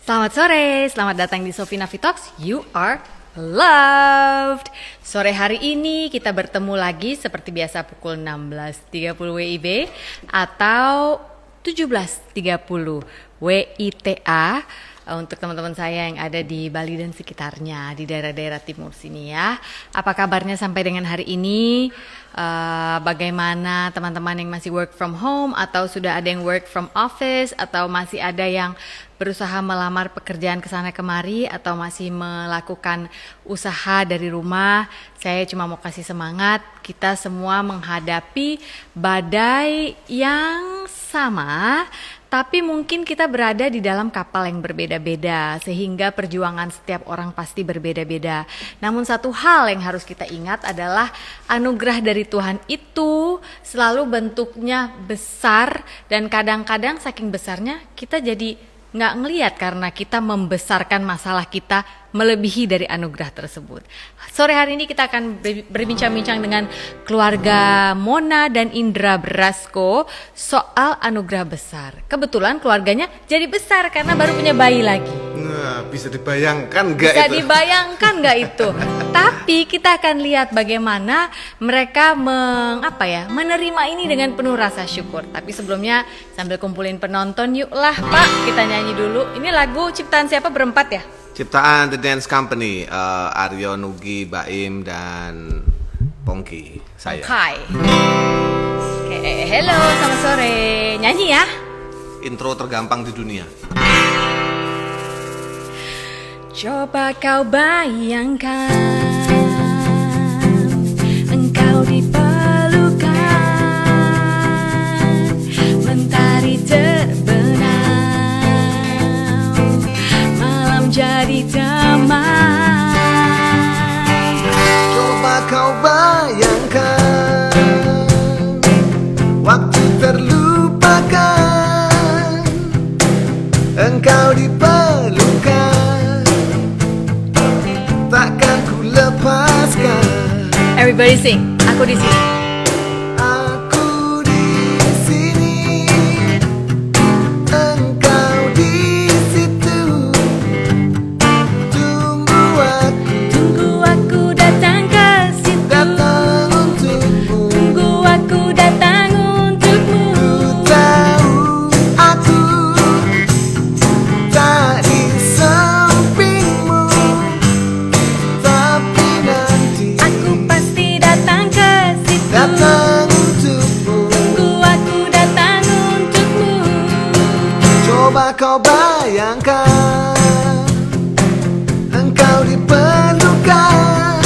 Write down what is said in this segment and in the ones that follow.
Selamat sore, selamat datang di Sofina Talks. You are loved. Sore hari ini kita bertemu lagi seperti biasa pukul 16.30 WIB atau 17.30 WITA untuk teman-teman saya yang ada di Bali dan sekitarnya, di daerah-daerah timur sini ya. Apa kabarnya sampai dengan hari ini? Bagaimana teman-teman yang masih work from home atau sudah ada yang work from office atau masih ada yang berusaha melamar pekerjaan ke sana kemari atau masih melakukan usaha dari rumah. Saya cuma mau kasih semangat, kita semua menghadapi badai yang sama, tapi mungkin kita berada di dalam kapal yang berbeda-beda sehingga perjuangan setiap orang pasti berbeda-beda. Namun satu hal yang harus kita ingat adalah anugerah dari Tuhan itu selalu bentuknya besar dan kadang-kadang saking besarnya kita jadi nggak ngelihat karena kita membesarkan masalah kita melebihi dari anugerah tersebut. Sore hari ini kita akan berbincang-bincang dengan keluarga Mona dan Indra Brasko soal anugerah besar. Kebetulan keluarganya jadi besar karena baru punya bayi lagi. Nah, bisa dibayangkan nggak itu? Bisa dibayangkan nggak itu? Tapi kita akan lihat bagaimana mereka menerima ini dengan penuh rasa syukur. Tapi sebelumnya sambil kumpulin penonton, yuklah Pak kita nyanyi dulu. Ini lagu ciptaan siapa berempat ya? Ciptaan The Dance Company, Aryo, Nugi, Baim, dan Pongki. Saya. Oke, hello, selamat sore. Nyanyi ya? Intro tergampang di dunia. Coba kau bayangkan engkau dipelukan, mentari terbenam, malam jadi damai. Coba kau bayangkan waktu terlupakan, engkau dipelukan, takkan ku lepaskan. Everybody sing, aku di sini. Aku di sini, engkau di situ. Tunggu aku datang ke situ. Datang untukmu. Tunggu aku datang untukmu. Ku tahu aku tak di sampingmu, tapi nanti Aku pasti datang ke situ. datang untukmu. Tunggu aku datang untukmu. Coba kau bayangkan engkau diperlukan,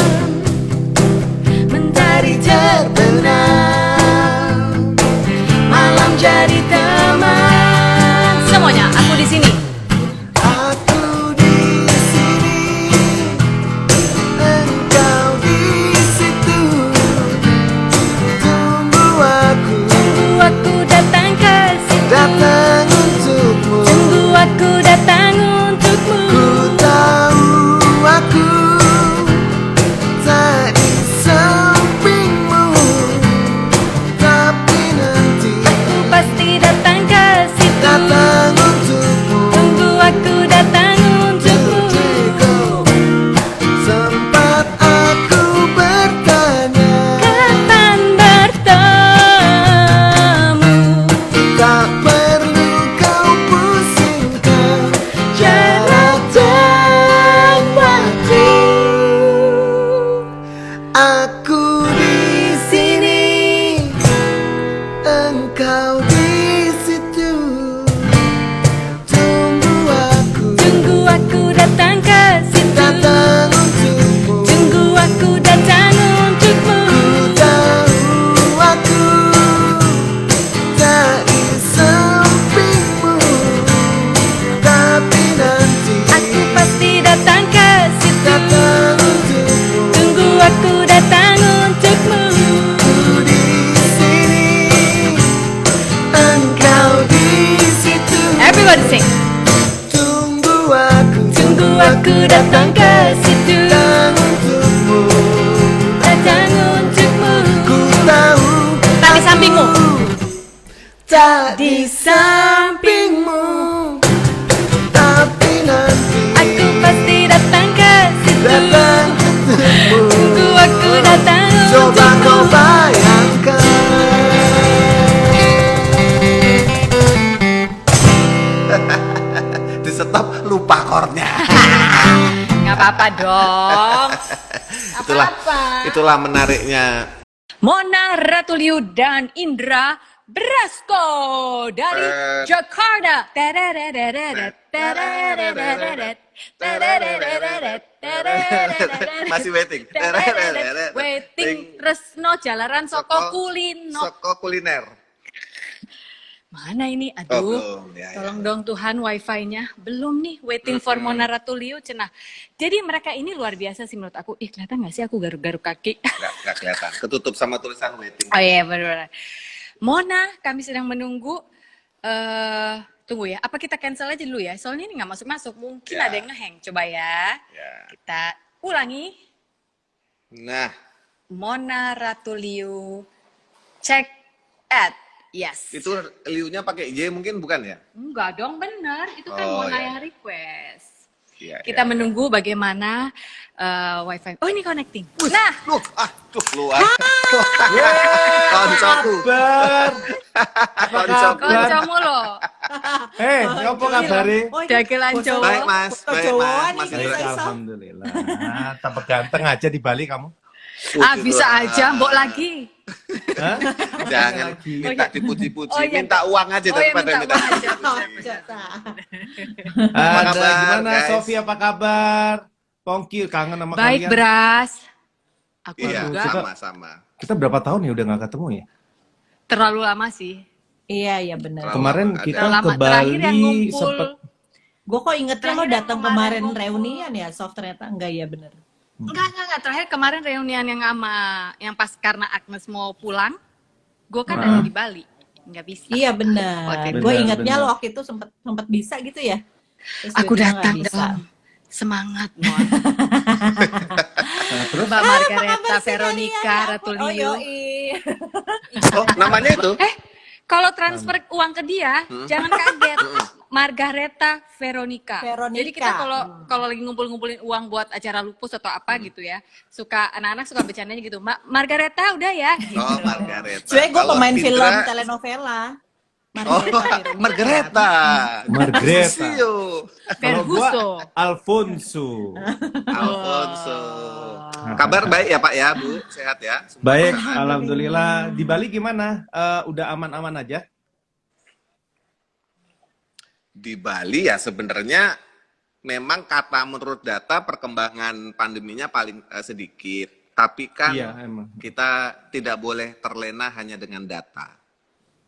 Mentari terbenam, malam jadi teman. Semuanya, aku di sini. aku di sini, engkau di situ. Tunggu aku Datang ke situ. datang untukmu. Tunggu aku datang untukmu. Ku tahu aku tak di sampingmu, tapi nanti Aku pasti datang ke situ. datang untukmu. Tunggu aku datang untukmu. Sempat aku bertanya, Kapan bertemu? tak perlu kau pusingkan jarak dan waktu. Aku di sini, engkau di situ. Tunggu aku datang ke situ. datang untukmu. Tunggu aku datang untukmu. Ku tahu aku tak di sampingmu, tapi nanti Aku pasti datang ke situ. datang untukmu. Tunggu aku datang untukmu. Ku di sini, engkau di situ. Everybody sing. Tunggu aku datang ke situ. datang untukmu. Datang untukmu. Ku tahu Tak di sampingmu. tak di sampingmu, tapi apa-apa dong. Itulah, Apa-apa. itulah menariknya. Mona Ratuliu dan Indra Brasko dari Jakarta. Masih waiting. Waiting Resno Jalaran Soko Kulino. Soko kuliner. Mana ini? Oh, Aduh, belum. Ya, tolong dong Tuhan wifi-nya. Belum nih, waiting for Mona Ratuliu, cenah. Jadi mereka ini luar biasa sih menurut aku. Ih, kelihatan nggak sih aku garuk-garuk kaki? Nggak kelihatan. Ketutup sama tulisan waiting. Oh iya, benar-benar. Mona, kami sedang menunggu. Tunggu ya, apa kita cancel aja dulu ya? Soalnya ini nggak masuk-masuk. Mungkin Ya. ada yang ngehang. Coba ya. Ya. Kita ulangi. Nah, Mona Ratuliu, check at. Yes. itu liunya pakai Y mungkin bukan ya? Enggak dong, benar. Itu kan Oh, Mona ya. yang request. Iya, Kita iya, menunggu bagaimana wifi. Oh, ini connecting. Nah, tuh luar. Koncoku. Kabar. Apa Koncoku. kabar? koncomu loh. Apa kabare? Dagelan cowok. Baik Mas, baik Mas. Masih Baik, baik. alhamdulillah. Tambah ganteng aja di Bali kamu. Bisa aja, mbok lagi. Hah? Jangan Lagi. minta dipuji-puji, Oh, iya. minta uang aja Oh, iya, daripada minta minta. uang aja. Ada kabar, gimana guys? Sofi, apa kabar? Pongki kangen sama Baik, kalian. Bras. Aku Iya, juga sama-sama. Kita berapa tahun ya udah nggak ketemu ya? terlalu lama sih. Iya benar. Terlalu Kemarin lama, kita Terlalu ke lama. Terakhir yang Bali ngumpul. sempet. Gue kok ingetnya lo Terakhir yang datang kemarin kemarin ngumpul. reunian ya, Soft ternyata enggak ya bener. Enggak. Terakhir kemarin reunian yang pas karena Agnes mau pulang, gue kan ada di Bali. Nggak bisa. Iya benar. Oke. Gue Benar, ingetnya benar. lo waktu itu sempet bisa gitu ya. Terus Aku tiba-tiba datang nggak bisa. dong. Semangat, Mon. Nah, terus Mbak Margareta Apa sih Veronica kalian? Oh Ratuliu. yoi. Oh, namanya itu? Kalau transfer uang ke dia, jangan kaget. Margareta Veronica. Veronica. Jadi kita kalau lagi ngumpulin uang buat acara lupus atau apa gitu ya, anak-anak suka bercandanya gitu. Margareta udah ya. Gitu. Oh, Margareta. Sebenernya gue Kalau pemain Indra- film telenovela. Oh, Veronica. Margareta. Margareta. Mercusio. Kalau Ferguso. gua Alfonso. Alfonso. Kabar baik ya Pak ya, Bu? Sehat ya? Baik, alhamdulillah. Di Bali gimana? Udah aman-aman aja? Di Bali ya sebenarnya memang kata menurut data perkembangan pandeminya paling sedikit. Tapi kan Iya, emang. kita tidak boleh terlena hanya dengan data.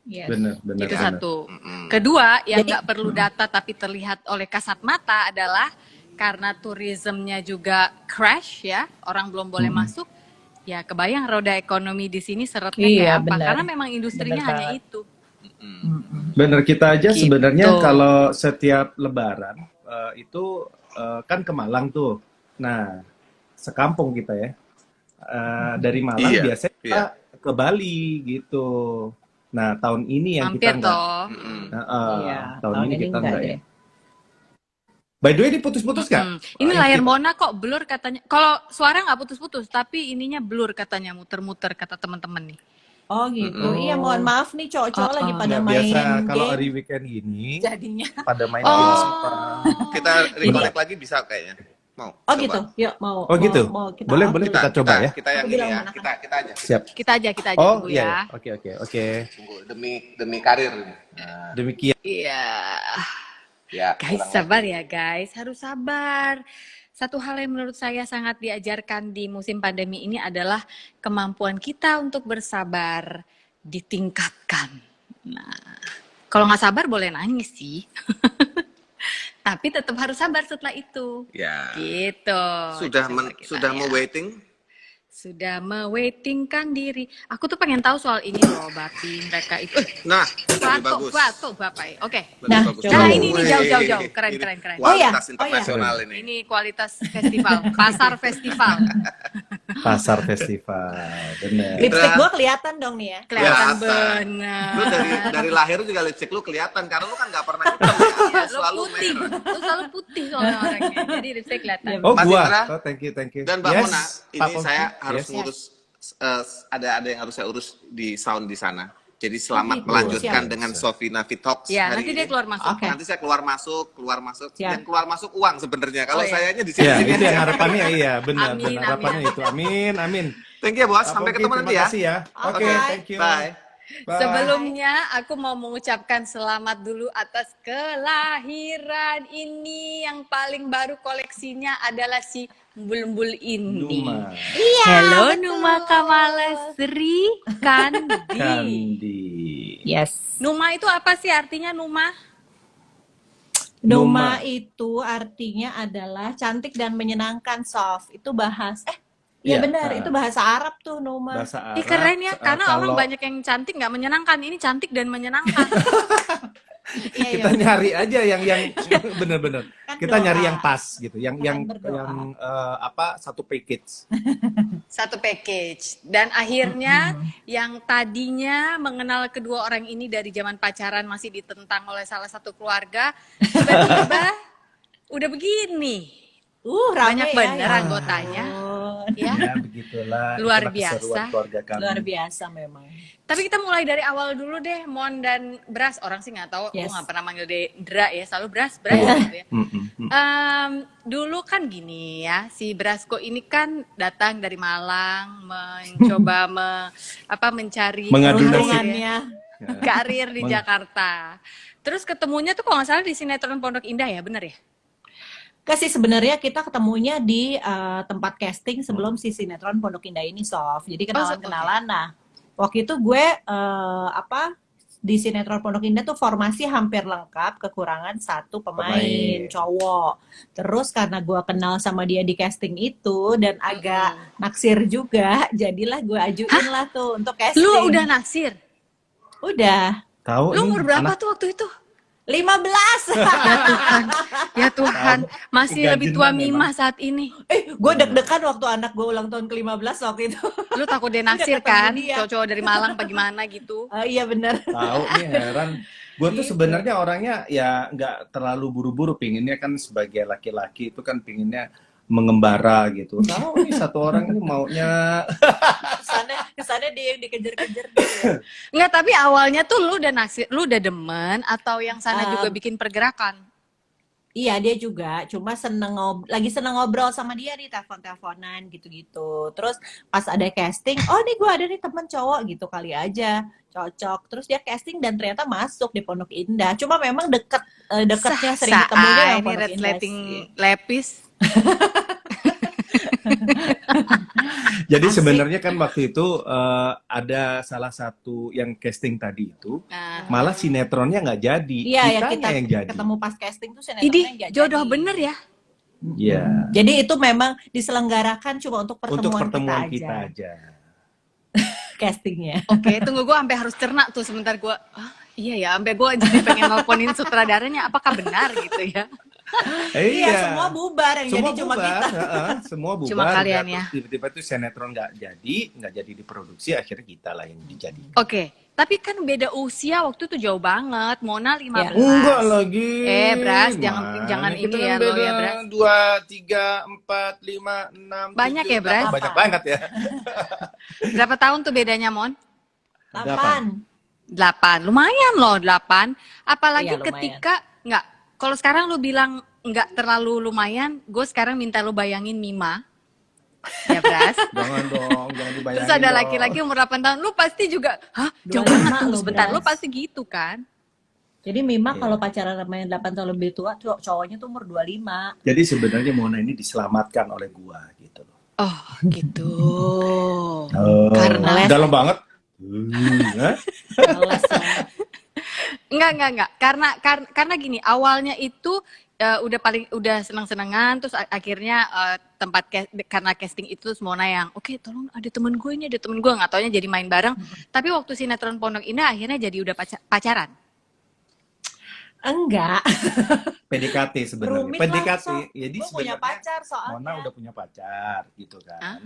Yes. Bener. Itu bener. satu. Mm-mm. Kedua, yang Jadi- nggak perlu data tapi terlihat oleh kasat mata adalah karena turismenya juga crash ya, orang belum boleh masuk. Ya kebayang roda ekonomi di sini seretnya Iya, kayak apa? benar. Karena memang industrinya Benar hanya banget. itu. Bener, kita aja Gitu. sebenarnya kalau setiap Lebaran itu kan ke Malang tuh. Nah, sekampung kita ya. Dari Malang Iya, biasanya kita ke Bali gitu. Nah, tahun ini yang Hampir kita enggak. toh. Mm-mm. Iya, Tahun ini kita enggak enggak ya. deh. By the way, ini putus-putus nggak? Ini Wah, layar kita- Mona kok blur katanya. Kalau suara nggak putus-putus, tapi ininya blur katanya, muter-muter kata teman-teman nih. Oh gitu. Iya mohon maaf nih cowok-cowok Oh, lagi oh. pada Nggak main biasa kalau game. hari weekend gini Jadinya. pada main Oh. game semua. Kita reconnect lagi bisa kayaknya. Mau? Oh Coba. gitu. Yuk mau. Oh gitu. Mau kita Boleh, off boleh dulu. kita coba ya. Kita yang Aku ini bilang ya. mana? Kita aja. Siap. Kita aja Oh tunggu iya, ya. iya. Oke. Tunggu demi karir ini. Nah, Demikian. Iya. ya. Guys, ulang sabar ya guys, harus sabar. Satu hal yang menurut saya sangat diajarkan di musim pandemi ini adalah kemampuan kita untuk bersabar ditingkatkan. Nah, kalau nggak sabar boleh nangis sih. Tapi tetap harus sabar setelah itu. lagi. Ya. Gitu. Sudah Coba kita sudah ya. mau waiting? Sudah mewaitingkan diri. Aku tuh pengen tahu soal ini loh, Bapi. Mereka itu. Nah, lebih bagus. Batuk, Bapak. Oke. Lebih Nah, bagus. coba. Nah, ini Wih, jauh. Keren. ini Keren. Oh, iya. Kualitas internasional ini. Ini kualitas festival, pasar festival. Pasar festival. Bener. Lipstick Indra. gua kelihatan dong nih ya. Kelihatan Kelihatan. bener. Lu dari lahir juga lipstick lu kelihatan karena lu kan nggak pernah hitam ya. Lo Selalu putih, merah. lo selalu putih soalnya orangnya. Jadi lipstick kelihatan. Oh, Mas gua. Indra. Oh, thank you. Dan Mbak Yes, Mona, Pak ini Pongki. saya harus Yes. ngurus ada yang harus saya urus di sound di sana. Jadi selamat gitu, melanjutkan siap. dengan Sofina Vitox Ya, hari nanti ini. dia keluar masuk. Oke. Nanti saya keluar masuk, Siap. dan keluar masuk uang sebenarnya. Kalau Oh, iya. sayanya di sini. Ya, itu yang harapannya iya, benar, Amin, benar. Harapannya amin. itu. Amin, amin. Thank you bos, Pak sampai Pongki, ketemu nanti terima ya. kasih ya. Oke, Alright. thank you. Bye. Bye. Sebelumnya aku mau mengucapkan selamat dulu atas kelahiran ini yang paling baru koleksinya adalah si Bulbul ini. Numa Hello betul. Numa Kamala Sri Kandi. Kandi. Yes. Numa itu apa sih artinya Numa? Numa. Numa itu artinya adalah cantik dan menyenangkan, Sof. Itu iya Iya, benar, itu bahasa Arab tuh Numa. Bahasa Arab. Ih keren ya, karena orang kalau banyak yang cantik nggak menyenangkan. Ini cantik dan menyenangkan. Iya, kita iya. nyari aja yang bener-bener. Kan Kita doa. nyari yang pas gitu, yang berdoa. satu package. Satu package. Dan akhirnya yang tadinya mengenal kedua orang ini dari zaman pacaran masih ditentang oleh salah satu keluarga, tiba-tiba udah begini. Rame Banyak ya, bener ya anggotanya. ampun. Ya. Ya begitulah. Luar itulah keseruan biasa. keluarga kami. Luar biasa memang. Tapi kita mulai dari awal dulu deh, Mon dan Bras. Orang sih nggak tahu, Yes. gue nggak pernah manggil dia Dra ya, selalu Bras gitu ya. Dulu kan gini ya, si Brasko ini kan datang dari Malang, mencoba mencari Mengadu nasib. Peruntungannya. karir di Jakarta. Terus ketemunya tuh kalau nggak salah di sinetron Pondok Indah ya, bener ya? Kasih sebenarnya kita ketemunya di tempat casting sebelum si sinetron Pondok Indah ini, Sof. Jadi kenalan-kenalan. Nah, waktu itu gue di sinetron Pondok Indah tuh formasi hampir lengkap, kekurangan satu pemain cowok. Terus karena gue kenal sama dia di casting itu dan agak naksir juga, jadilah gue ajuin lah tuh untuk casting. Lu udah naksir? Udah. Tahu Lu ini umur berapa anak tuh waktu itu? 15. Ya Tuhan, masih lebih tua keganjenan Mima saat ini. Gue deg-degan waktu anak gue ulang tahun ke-15 waktu itu. Lu takut dia naksir ketemu kan? dia. Cowok-cowok dari Malang apa gimana gitu. Iya bener. tahu nih heran. Gue tuh sebenarnya orangnya ya nggak terlalu buru-buru, pinginnya kan sebagai laki-laki itu kan pinginnya mengembara gitu. Tahu nih satu orang ini maunya Kesannya dia yang dikejar-kejar gitu. Enggak, tapi awalnya tuh lu udah naksir, lu udah demen atau yang sana juga bikin pergerakan? Iya dia juga, cuma lagi seneng ngobrol sama dia nih, telepon-teleponan gitu-gitu. Terus pas ada casting, oh nih gue ada nih temen cowok gitu, kali aja cocok. Terus dia casting dan ternyata masuk di Pondok Indah. Cuma memang deketnya sering ketemunya yang ini Pondok Indah resleting sih. lepis. Jadi Asik. sebenarnya kan waktu itu ada salah satu yang casting tadi itu Nah, malah sinetronnya nggak jadi. Iya ya, Kitanya kita yang jadi. ketemu pas casting tuh sinetronnya ini nggak jodoh jadi. bener ya. Iya. Jadi itu memang diselenggarakan cuma untuk Untuk pertemuan, pertemuan kita kita aja, aja. castingnya. Oke, tunggu gue sampai harus cerna tuh sebentar gue. Iya ya, sampai gue jadi pengen nelponin sutradaranya. Apakah benar gitu ya? Iya, semua bubar, yang Semua jadi cuma bubar, kita. semua bubar. Cuma kalian Udah, ya. Tiba-tiba itu sinetron nggak jadi diproduksi, akhirnya kita lah yang dijadi. Oke, tapi kan beda usia waktu itu jauh banget. Mona 15. Enggak lagi. Bras, Mana? jangan Kita ini kan ya, lo beda ya, Bras. 2, 3, 4, 5, 6, Banyak 7, ya, Bras? 8. Banyak banget ya. Berapa tahun tuh bedanya, Mon? 8. 8. Lumayan loh, 8. Apalagi Iya, lumayan. ketika nggak, kalau sekarang lu bilang nggak terlalu lumayan, gue sekarang minta lu bayangin Mima. Ya, Bras. Jangan dong, jangan dibayangin. Terus ada dong. laki-laki umur 8 tahun, lu pasti juga, hah, jauh 25 banget tunggu lu, sebentar. Bras. Lu pasti gitu kan? Jadi Mima Iya. kalau pacaran sama yang 8 tahun lebih tua, cowoknya tuh umur 25. Jadi sebenarnya Mona ini diselamatkan oleh gua gitu loh. Oh, gitu. Karena- dalam banget. Hah? Males ya. Enggak. Karena gini, awalnya itu udah senang-senangan, terus akhirnya karena casting itu terus Mona yang oke, tolong ada temen gue ini, ada temen gue, nggak taunya jadi main bareng. Tapi waktu sinetron Pondok Indah akhirnya jadi udah pacaran. Enggak. PDKT sebenarnya. Rumit PDKT. lah, Sob. Jadi Gue punya sebenarnya pacar soalnya. Mona udah punya pacar gitu kan. Hah?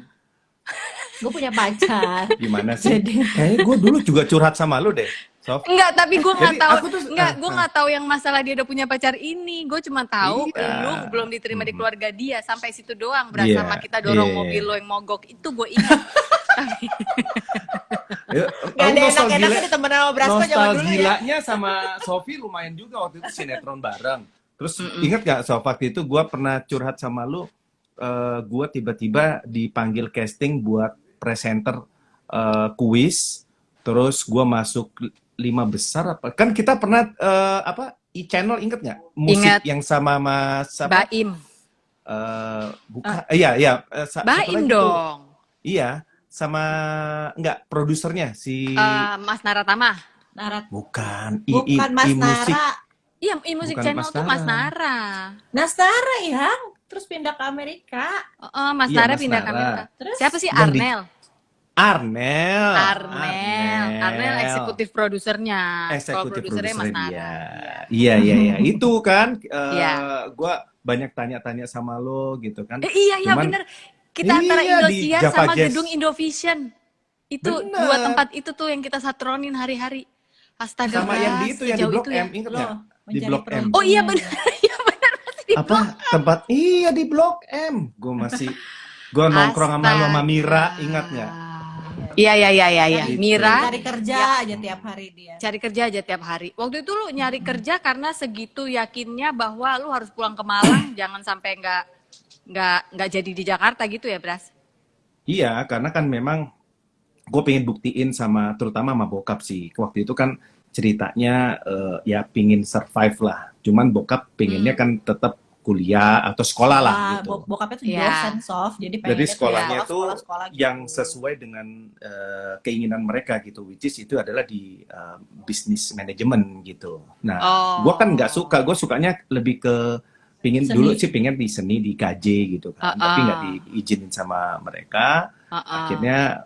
Gue punya pacar. Gimana sih? Jadi- Kayaknya gue dulu juga curhat sama lu deh, Sof. Enggak, tapi gue nggak Jadi tahu. aku tuh- Gue nggak tahu yang masalah dia udah punya pacar ini. Gue cuma tahu Iya. lu belum diterima di keluarga dia, sampai situ doang. Iya, Sama kita dorong iya. mobil lo yang mogok itu gue ingat. Ya, Gak ada nostalgia- enak-enaknya ditemenin sama Brasco zaman dulu ya. nostalgilanya sama Sofi lumayan juga waktu itu sinetron bareng. Terus inget gak Sof, waktu itu gue pernah curhat sama lu, gue tiba-tiba dipanggil casting buat presenter kuis, terus gue masuk 5 besar apa? Kan kita pernah apa e-channel, inget nggak? Musik Ingat. yang sama Mas apa? Baim. Bukan, iya, satu Baim lagi tuh. dong. Iya, sama enggak produsernya si Mas Naratama. Narat. bukan Bukan Mas musik. Nara. Iya, Musik Bukan Channel Mas tuh Mas Nara. Nastara ya, terus pindah ke Amerika. Mas Iya, Nara Mas pindah ke Nara. Amerika. Terus Siapa sih? yang di- Arnel. Arnel eksekutif produsernya. Kalau Eksekutif produsernya Mas produsernya Nara. dia. Iya. Itu kan Iya. gua banyak tanya-tanya sama lo gitu kan. Iya Cuman- bener. Kita antara Iya, di Indosiar Java sama Jazz. gedung Indovision. Itu Bener. 2 tempat itu tuh yang kita satronin hari-hari. Astaga, Sama yang di Bras, itu yang di sejauh Blok itu ya. M, inget Loh, nggak? Di mencari Blok M. peruntungan. Oh iya benar. Iya benar masih di Apa tempat? Iya di Blok M. Gue nongkrong sama lo sama Mira, ingat nggak? Iya. Gitu. Mira Cari kerja aja tiap hari dia. cari kerja aja tiap hari. Waktu itu lu nyari kerja karena segitu yakinnya bahwa lu harus pulang ke Malang, jangan sampai nggak jadi di Jakarta gitu ya, Bras? Iya, karena kan memang gue pengen buktiin sama, terutama sama bokap sih. Waktu itu kan ceritanya ya pingin survive lah. Cuman bokap pengennya kan tetap kuliah atau sekolah lah gitu. Bokapnya tuh Iya. dosen soft, jadi Jadi pengennya sekolahnya tuh tuh sekolah gitu. yang sesuai dengan keinginan mereka gitu, which is itu adalah di bisnis manajemen gitu. Nah, gue kan nggak suka, gue sukanya lebih ke pingin Seni. dulu sih pengen di seni di KJ gitu kan, tapi nggak diizinin sama mereka. Akhirnya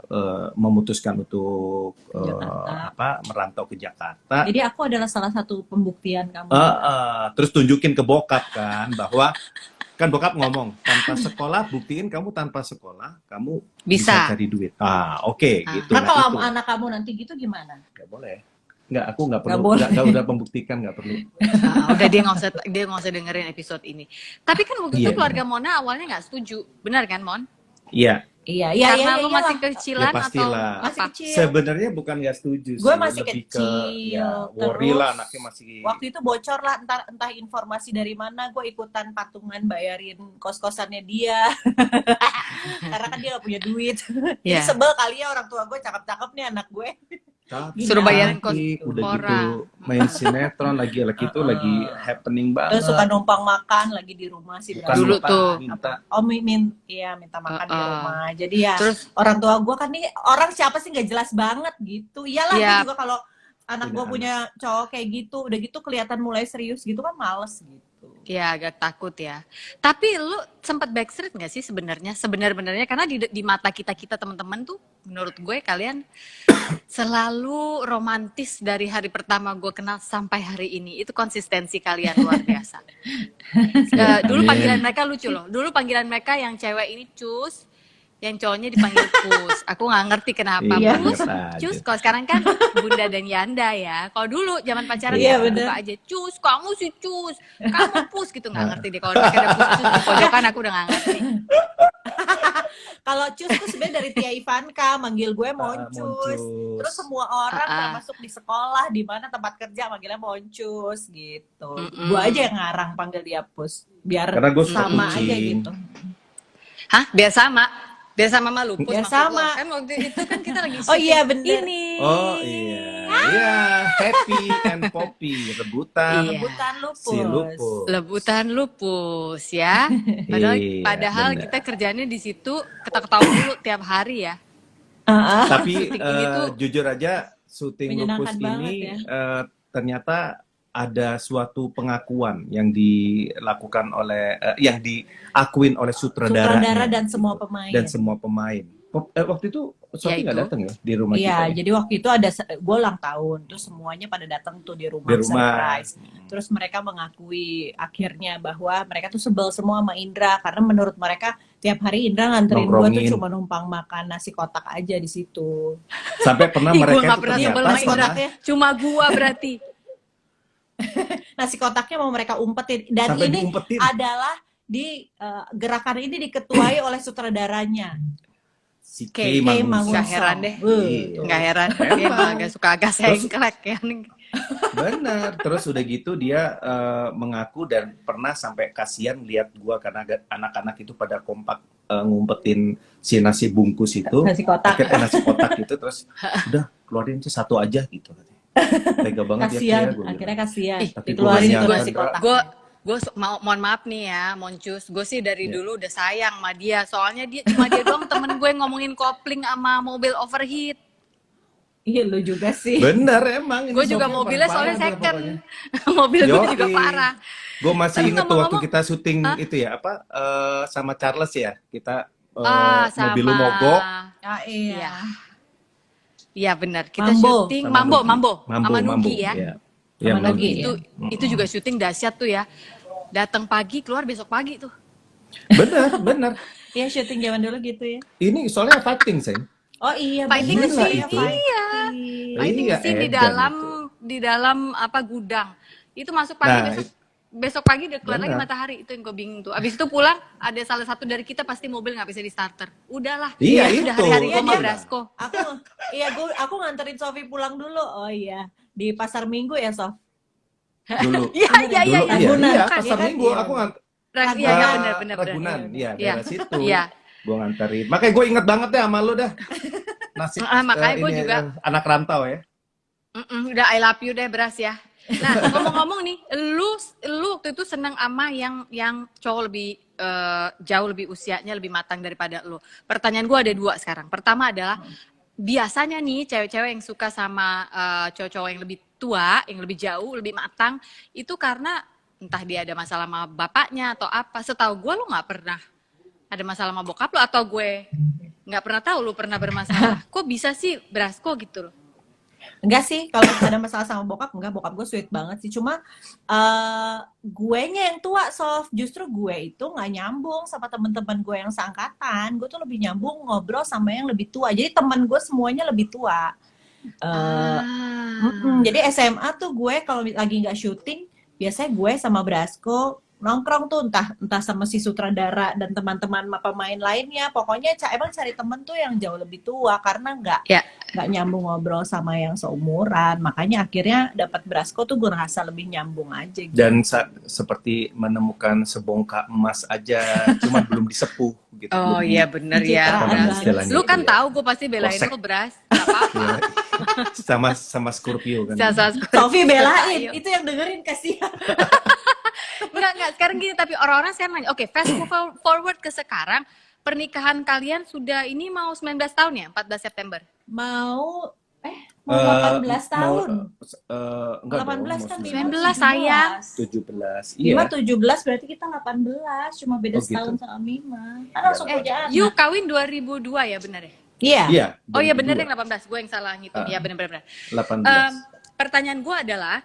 memutuskan untuk Jakarta. merantau ke Jakarta. Jadi aku adalah salah satu pembuktian kamu. Terus tunjukin ke bokap kan bahwa kan bokap ngomong tanpa sekolah, buktiin kamu tanpa sekolah kamu bisa Bisa. cari duit. Oke, gitu. Nah, Nah, kalau itu anak kamu nanti gitu gimana? nggak boleh. Nggak, aku nggak perlu. Nggak boleh. Nggak udah pembuktikan, nggak perlu. Udah dia nggak usah dengerin episode ini. Tapi kan waktu itu Iya, keluarga Mona awalnya nggak setuju, benar kan Mon? Iya, Iya, Karena lu iyalah. masih kecilan Ya, pastilah. atau Masih apa? kecil. sebenarnya bukan nggak setuju sih. Gue masih lebih kecil, ke ya, worry terus lah anaknya masih. Waktu itu bocor lah entah informasi dari mana, gue ikutan patungan bayarin kos-kosannya dia. Karena kan dia gak punya duit. Jadi Iya. sebel kali ya orang tua gue, cakep-cakep nih anak gue. Cantik, Suruh bayarin kos udah orang. gitu main sinetron lagi itu lagi happening banget. Terus suka numpang makan lagi di rumah sih. Bukan Dulu lupa, tuh. minta. Oh minta makan di rumah. Jadi ya Terus orang tua gue kan nih orang siapa sih nggak jelas banget gitu. Iyalah Iya. gue juga kalau anak Punya gue punya cowok kayak gitu, udah gitu kelihatan mulai serius gitu kan males gitu. ya agak takut ya. Tapi lu sempat backstreet nggak sih sebenarnya? Sebenarnya karena di mata kita teman-teman tuh, menurut gue kalian selalu romantis dari hari pertama gue kenal sampai hari ini. Itu konsistensi kalian luar biasa. Dulu Amin. panggilan mereka lucu loh. Dulu panggilan mereka yang cewek ini cus, yang cowoknya dipanggil pus. Aku nggak ngerti kenapa Iya. pus, Ingat aja. cus. Kalau sekarang kan bunda dan yanda ya. Kalau dulu zaman pacaran Iya, ya bener. buka aja cus, kamu sih cus, kamu pus gitu nggak ngerti deh. Kalau mereka ada pus di pojokan aku udah nggak ngerti. Kalau cus tuh sebenarnya dari Tia Ivanka manggil gue Moncus. Moncus. Terus semua orang Ah, ah. termasuk di sekolah di mana tempat kerja manggilnya Moncus gitu. Mm-mm. Gue aja yang ngarang panggil dia Pus biar Karena gue suka sama kucing. aja gitu. Hah? Biar sama sama lupus Biar maksud lo. sama. Kan waktu itu kan kita lagi Oh iya, syuting bener. ini. Oh iya, iya, Happy and Poppy rebutan Iya. Rebutan lupus. si Lupus. Lebutan lupus ya. Padahal Iya, bener. kita kerjanya di situ ketawa-ketawa dulu tiap hari ya. Tapi Syuting ini tuh jujur aja syuting menyenangkan Lupus banget ini ya. ternyata ada suatu pengakuan yang dilakukan oleh yang diakuin oleh Sutradara sutradaranya dan semua pemain. dan semua pemain. Waktu itu Sofi nggak Yaitu? datang ya di rumah Iya, kita. Ya? jadi waktu itu ada gue ulang tahun, terus semuanya pada datang tuh di rumah, Di rumah. surprise. Terus mereka mengakui akhirnya bahwa mereka tuh sebel semua sama Indra karena menurut mereka tiap hari Indra nganterin gue tuh Nongkrongin. cuma numpang makan nasi kotak aja di situ. Sampai pernah Ih, gua mereka nggak itu pernah sebel ternyata sama Nasi Indra. kotaknya, cuma gua berarti. nasi kotaknya mau mereka umpetin dan sampai ini diumpetin. adalah di gerakan ini diketuai oleh sutradaranya. si K. K Mangun Mangun. Nggak Song. heran deh. Iya. Nggak heran, dia emang Emang. agak suka agak Terus- sengklek ya. Benar. Terus udah gitu dia mengaku dan pernah sampai kasihan lihat gua karena anak-anak itu pada kompak ngumpetin si nasi bungkus itu. Nasi kotak. Akhirnya nasi kotak itu terus udah keluarin aja satu aja gitu katanya. Tega banget ya Kasian, Kia, gua akhirnya bilang. kasian. Ih, Tapi Dikeluarin gua itu nggak nasi nyangka, kotak. gue mohon maaf nih ya, Moncus. Gue sih dari Iya. dulu udah sayang sama dia. Soalnya cuma dia doang temen gue ngomongin kopling sama mobil overheat. Iya, lu juga sih. Bener emang. ini Gue juga Sofia mobilnya parah soalnya dia second. pokoknya. Mobil gue juga Yoi. parah. Gue masih Tapi inget tuh waktu ngomong-ngomong, kita syuting Hah? itu ya apa sama Charles ya kita sama mobil lu mogok Ya, Iya. iya. Iya benar. Kita Mambo. syuting sama Nugi. Mambo sama Nugi ya. Iya. Sama Iya, Nugi, Nugi. Itu juga syuting dahsyat tuh ya. Datang pagi, keluar besok pagi tuh. Bener bener. Iya, syuting zaman dulu gitu ya. Ini soalnya fighting sih. Oh iya, Fighting bener scene, sih, iya. fighting. Fighting Iya, scene edan di dalam apa gudang. Itu masuk pagi Nah, besok pagi udah keluar lagi benar. matahari. Itu yang gue bingung tuh. Abis itu pulang ada salah satu dari kita pasti mobil nggak bisa di starter. Udahlah. Iya, Udah itu. hari-hari gue Iya, sama dia- Brasco. Aku nganterin Sofi pulang dulu. Oh iya, di pasar Minggu ya, Sof. Dulu. Iya Dulu iya, Ragunan, iya, kan, pasar iya kan? Minggu Iya. aku nganter. Iya, Ah, benar. Ragunan, iya, Iya. daerah situ. Iya. Gue nganterin. Makanya gue inget banget deh sama lu dah. Nasib Makanya gua ini, juga. anak rantau ya. Udah I love you deh Bras ya. Nah ngomong-ngomong nih, lu waktu itu seneng ama yang cowok lebih jauh lebih usianya lebih matang daripada lu. Pertanyaan gue ada dua sekarang. Pertama adalah biasanya nih cewek-cewek yang suka sama cowok-cowok yang lebih tua, yang lebih jauh, lebih matang, itu karena entah dia ada masalah sama bapaknya atau apa. Setahu gue lu nggak pernah ada masalah sama bokap lu, atau gue nggak pernah tahu lu pernah bermasalah. Kok bisa sih Brasko gitu loh? Enggak sih, kalau ada masalah sama bokap, enggak, bokap gue sweet banget sih. Cuma guenya yang tua, Sof. Justru gue itu nggak nyambung sama teman-teman gue yang seangkatan. Gue tuh lebih nyambung ngobrol sama yang lebih tua. Jadi teman gue semuanya lebih tua. Jadi SMA tuh gue kalau lagi nggak syuting, biasanya gue sama Brasco nongkrong tuh entah sama si sutradara dan teman-teman pemain lainnya. Pokoknya emang cari temen tuh yang jauh lebih tua karena Ya. nggak nyambung ngobrol sama yang seumuran. Makanya akhirnya dapat Brasco tuh gue rasa lebih nyambung aja gitu. Dan seperti menemukan sebongkah emas aja, cuma belum disepuh gitu. Oh iya bener ya. Pencitraan Bras. banget. Istilahnya Lu kan gitu ya. tahu gue pasti belain Polsek. lu Bras. Gak apa-apa. Iya. sama Scorpio kan. Sofi belain, Ayo. itu yang dengerin kasihan. Enggak. Sekarang gini, tapi orang-orang sekarang nanya, oke, fast forward ke sekarang, pernikahan kalian sudah ini mau 19 tahun ya? 14 September? Mau 18 tahun. Enggak 18 kan, 19 sayang. 17. Mima Iya. 17 berarti kita 18, cuma beda Oh, gitu. setahun sama Mima. Kan langsung punya anak. You kawin 2002 ya bener ya? Iya. Iya. Oh iya bener 2002. yang 18, gue yang salah ngitung. Iya bener. 18. Pertanyaan gue adalah,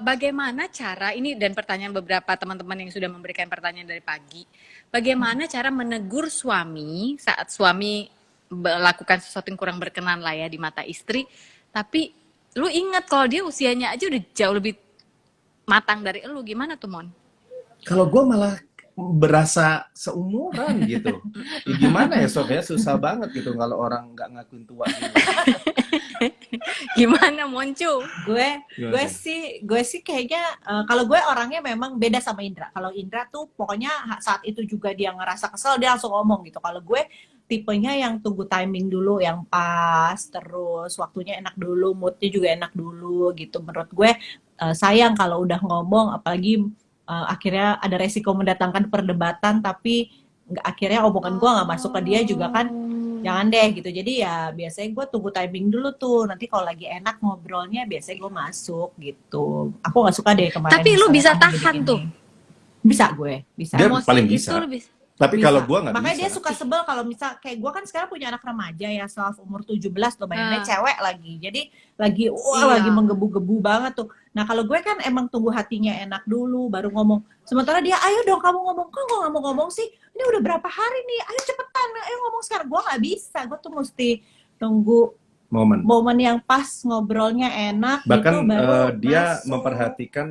bagaimana cara, ini dan pertanyaan beberapa teman-teman yang sudah memberikan pertanyaan dari pagi, bagaimana cara menegur suami saat suami melakukan sesuatu yang kurang berkenan lah ya di mata istri, tapi lu ingat kalau dia usianya aja udah jauh lebih matang dari lu, gimana tuh Mon? Kalau gue malah berasa seumuran gitu. Ya gimana ya Sof ya, susah banget gitu kalau orang nggak ngakuin tua gitu. Gimana Moncu? Gue sih kayaknya kalau gue orangnya memang beda sama Indra. Kalau Indra tuh pokoknya saat itu juga dia ngerasa kesel dia langsung ngomong gitu. Kalau gue tipenya yang tunggu timing dulu yang pas, terus waktunya enak dulu, moodnya juga enak dulu gitu. Menurut gue sayang kalau udah ngomong, apalagi akhirnya ada resiko mendatangkan perdebatan, tapi akhirnya omongan gue nggak masuk ke dia juga kan. Jangan deh gitu. Jadi ya biasanya gue tunggu timing dulu tuh. Nanti kalau lagi enak ngobrolnya biasanya gue masuk gitu. Aku nggak suka deh kemarin. Tapi lu misalnya bisa kamu tahan gini-gini. tuh. Bisa gue, bisa. Dia Emosi paling itu bisa. lu bisa. Tapi Bisa. kalau gue nggak bisa. Makanya dia suka sebel kalau misal kayak gue kan sekarang punya anak remaja ya, self umur 17 tuh, bayangannya cewek lagi. Jadi lagi Iya. lagi menggebu-gebu banget tuh. Nah kalau gue kan emang tunggu hatinya enak dulu baru ngomong. Sementara dia, ayo dong kamu ngomong. Kok gue nggak mau ngomong sih? Ini udah berapa hari nih? Ayo cepetan, ayo ngomong sekarang. Gue nggak bisa. Gue tuh mesti tunggu momen yang pas, ngobrolnya enak. Bahkan gitu, baru dia masuk. memperhatikan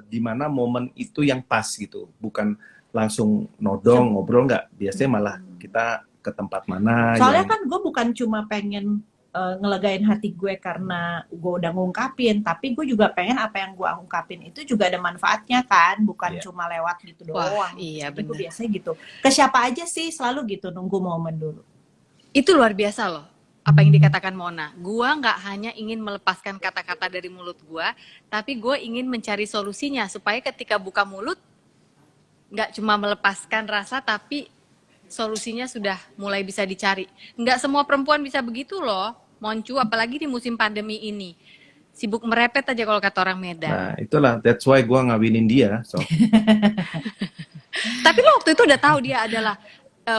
di mana momen itu yang pas gitu, bukan langsung nodong ngobrol nggak. Biasanya malah kita ke tempat mana Soalnya yang kan gue bukan cuma pengen ngelegain hati gue karena gue udah ngungkapin, tapi gue juga pengen apa yang gue ungkapin itu juga ada manfaatnya kan, bukan Iya. cuma lewat gitu Wah, doang. iya Jadi gue bener. biasanya gitu. Ke siapa aja sih selalu gitu, nunggu momen dulu. Itu luar biasa loh, apa yang dikatakan Mona. Gua nggak hanya ingin melepaskan kata-kata dari mulut gua, tapi gue ingin mencari solusinya supaya ketika buka mulut nggak cuma melepaskan rasa, tapi solusinya sudah mulai bisa dicari. Nggak semua perempuan bisa begitu loh, Moncu, apalagi di musim pandemi ini. Sibuk merepet aja kalau kata orang Medan. nah itulah that's why gue ngawinin dia. So Tapi lo waktu itu udah tahu dia adalah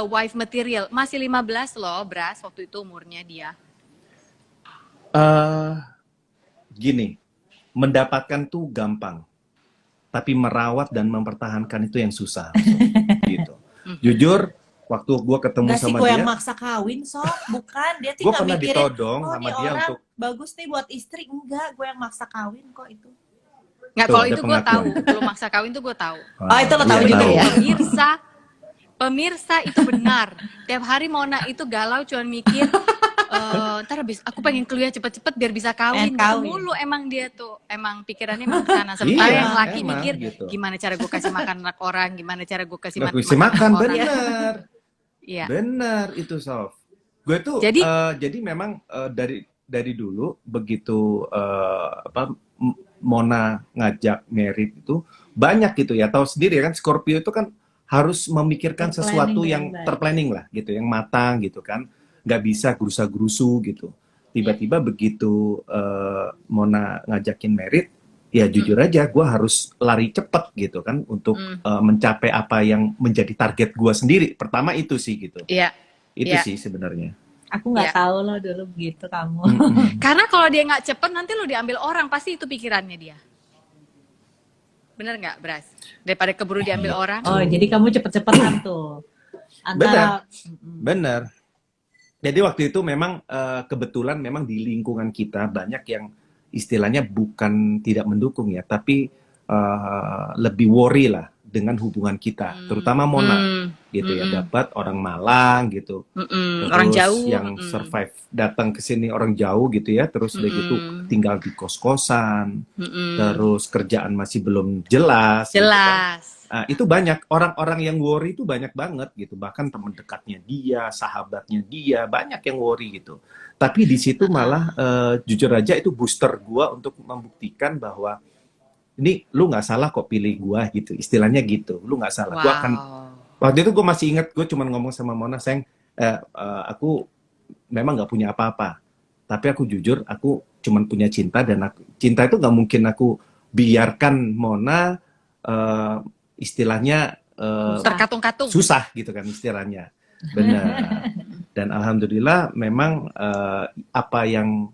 wife material. Masih 15 loh, Bras, waktu itu umurnya dia. gini, mendapatkan tuh gampang, tapi merawat dan mempertahankan itu yang susah. So, gitu. Jujur, waktu gue ketemu Enggak sih sama gue dia, yang maksa kawin, Sok. Bukan, dia gue tinggal pernah mikirin, ditodong oh sama nih dia orang untuk bagus nih buat istri. Enggak, gue yang maksa kawin kok itu. Nggak, Tuh, kalau ada itu gue pengakuan. tahu. Belum maksa kawin tuh gue tahu. Oh, itu lo iya, tahu juga ya? Pemirsa itu benar. Tiap hari Mona itu galau cuman mikir, ntar habis aku pengen kuliah cepet-cepet biar bisa kawin. Pengen kawin. Gitu mulu emang dia tuh. Emang pikirannya emang kesana. Sementara Iya, yang laki emang mikir, gitu. gimana cara gue kasih makan anak orang, gimana cara gue kasih Nggak makan bisa makan, anak orang. bener. Iya. Bener itu, Sof. Gue tuh Jadi- jadi memang dari dulu begitu Mona ngajak merit itu banyak gitu ya. Tahu sendiri kan Scorpio itu kan harus memikirkan Terplanning sesuatu dengan yang baik. terplanning lah gitu, yang matang gitu kan. Nggak bisa gerusa-gerusu gitu. Tiba-tiba begitu Mona ngajakin merit, ya jujur aja gue harus lari cepet gitu kan untuk mencapai apa yang menjadi target gue sendiri. Pertama itu sih gitu. Iya. Itu Iya. sih sebenarnya. Aku nggak Iya. tahu lo dulu begitu kamu. Karena kalau dia nggak cepet, nanti lo diambil orang. Pasti itu pikirannya dia. Bener nggak, Bras? Daripada keburu diambil orang. Oh, jadi kamu cepet-cepetan tuh. Antara Bener. Jadi waktu itu memang kebetulan memang di lingkungan kita banyak yang istilahnya bukan tidak mendukung ya, tapi lebih worry lah dengan hubungan kita, terutama Mona gitu ya, dapat orang Malang gitu. Terus Orang jauh. yang survive datang ke sini orang jauh gitu ya, terus udah gitu tinggal di kos-kosan, terus kerjaan masih belum jelas. gitu kan. Jelas. Itu banyak orang-orang yang worry itu banyak banget gitu, bahkan teman dekatnya dia, sahabatnya dia, banyak yang worry gitu. Tapi di situ malah jujur aja itu booster gua untuk membuktikan bahwa ini lu nggak salah kok pilih gua gitu, istilahnya gitu, lu nggak salah. Gua akan waktu itu gue masih ingat, gue cuma ngomong sama Mona, sayang, aku memang nggak punya apa-apa, tapi aku jujur, aku cuma punya cinta, dan cinta itu nggak mungkin aku biarkan Mona istilahnya Terkatung-katung. susah gitu kan istilahnya. Benar. Dan alhamdulillah memang apa yang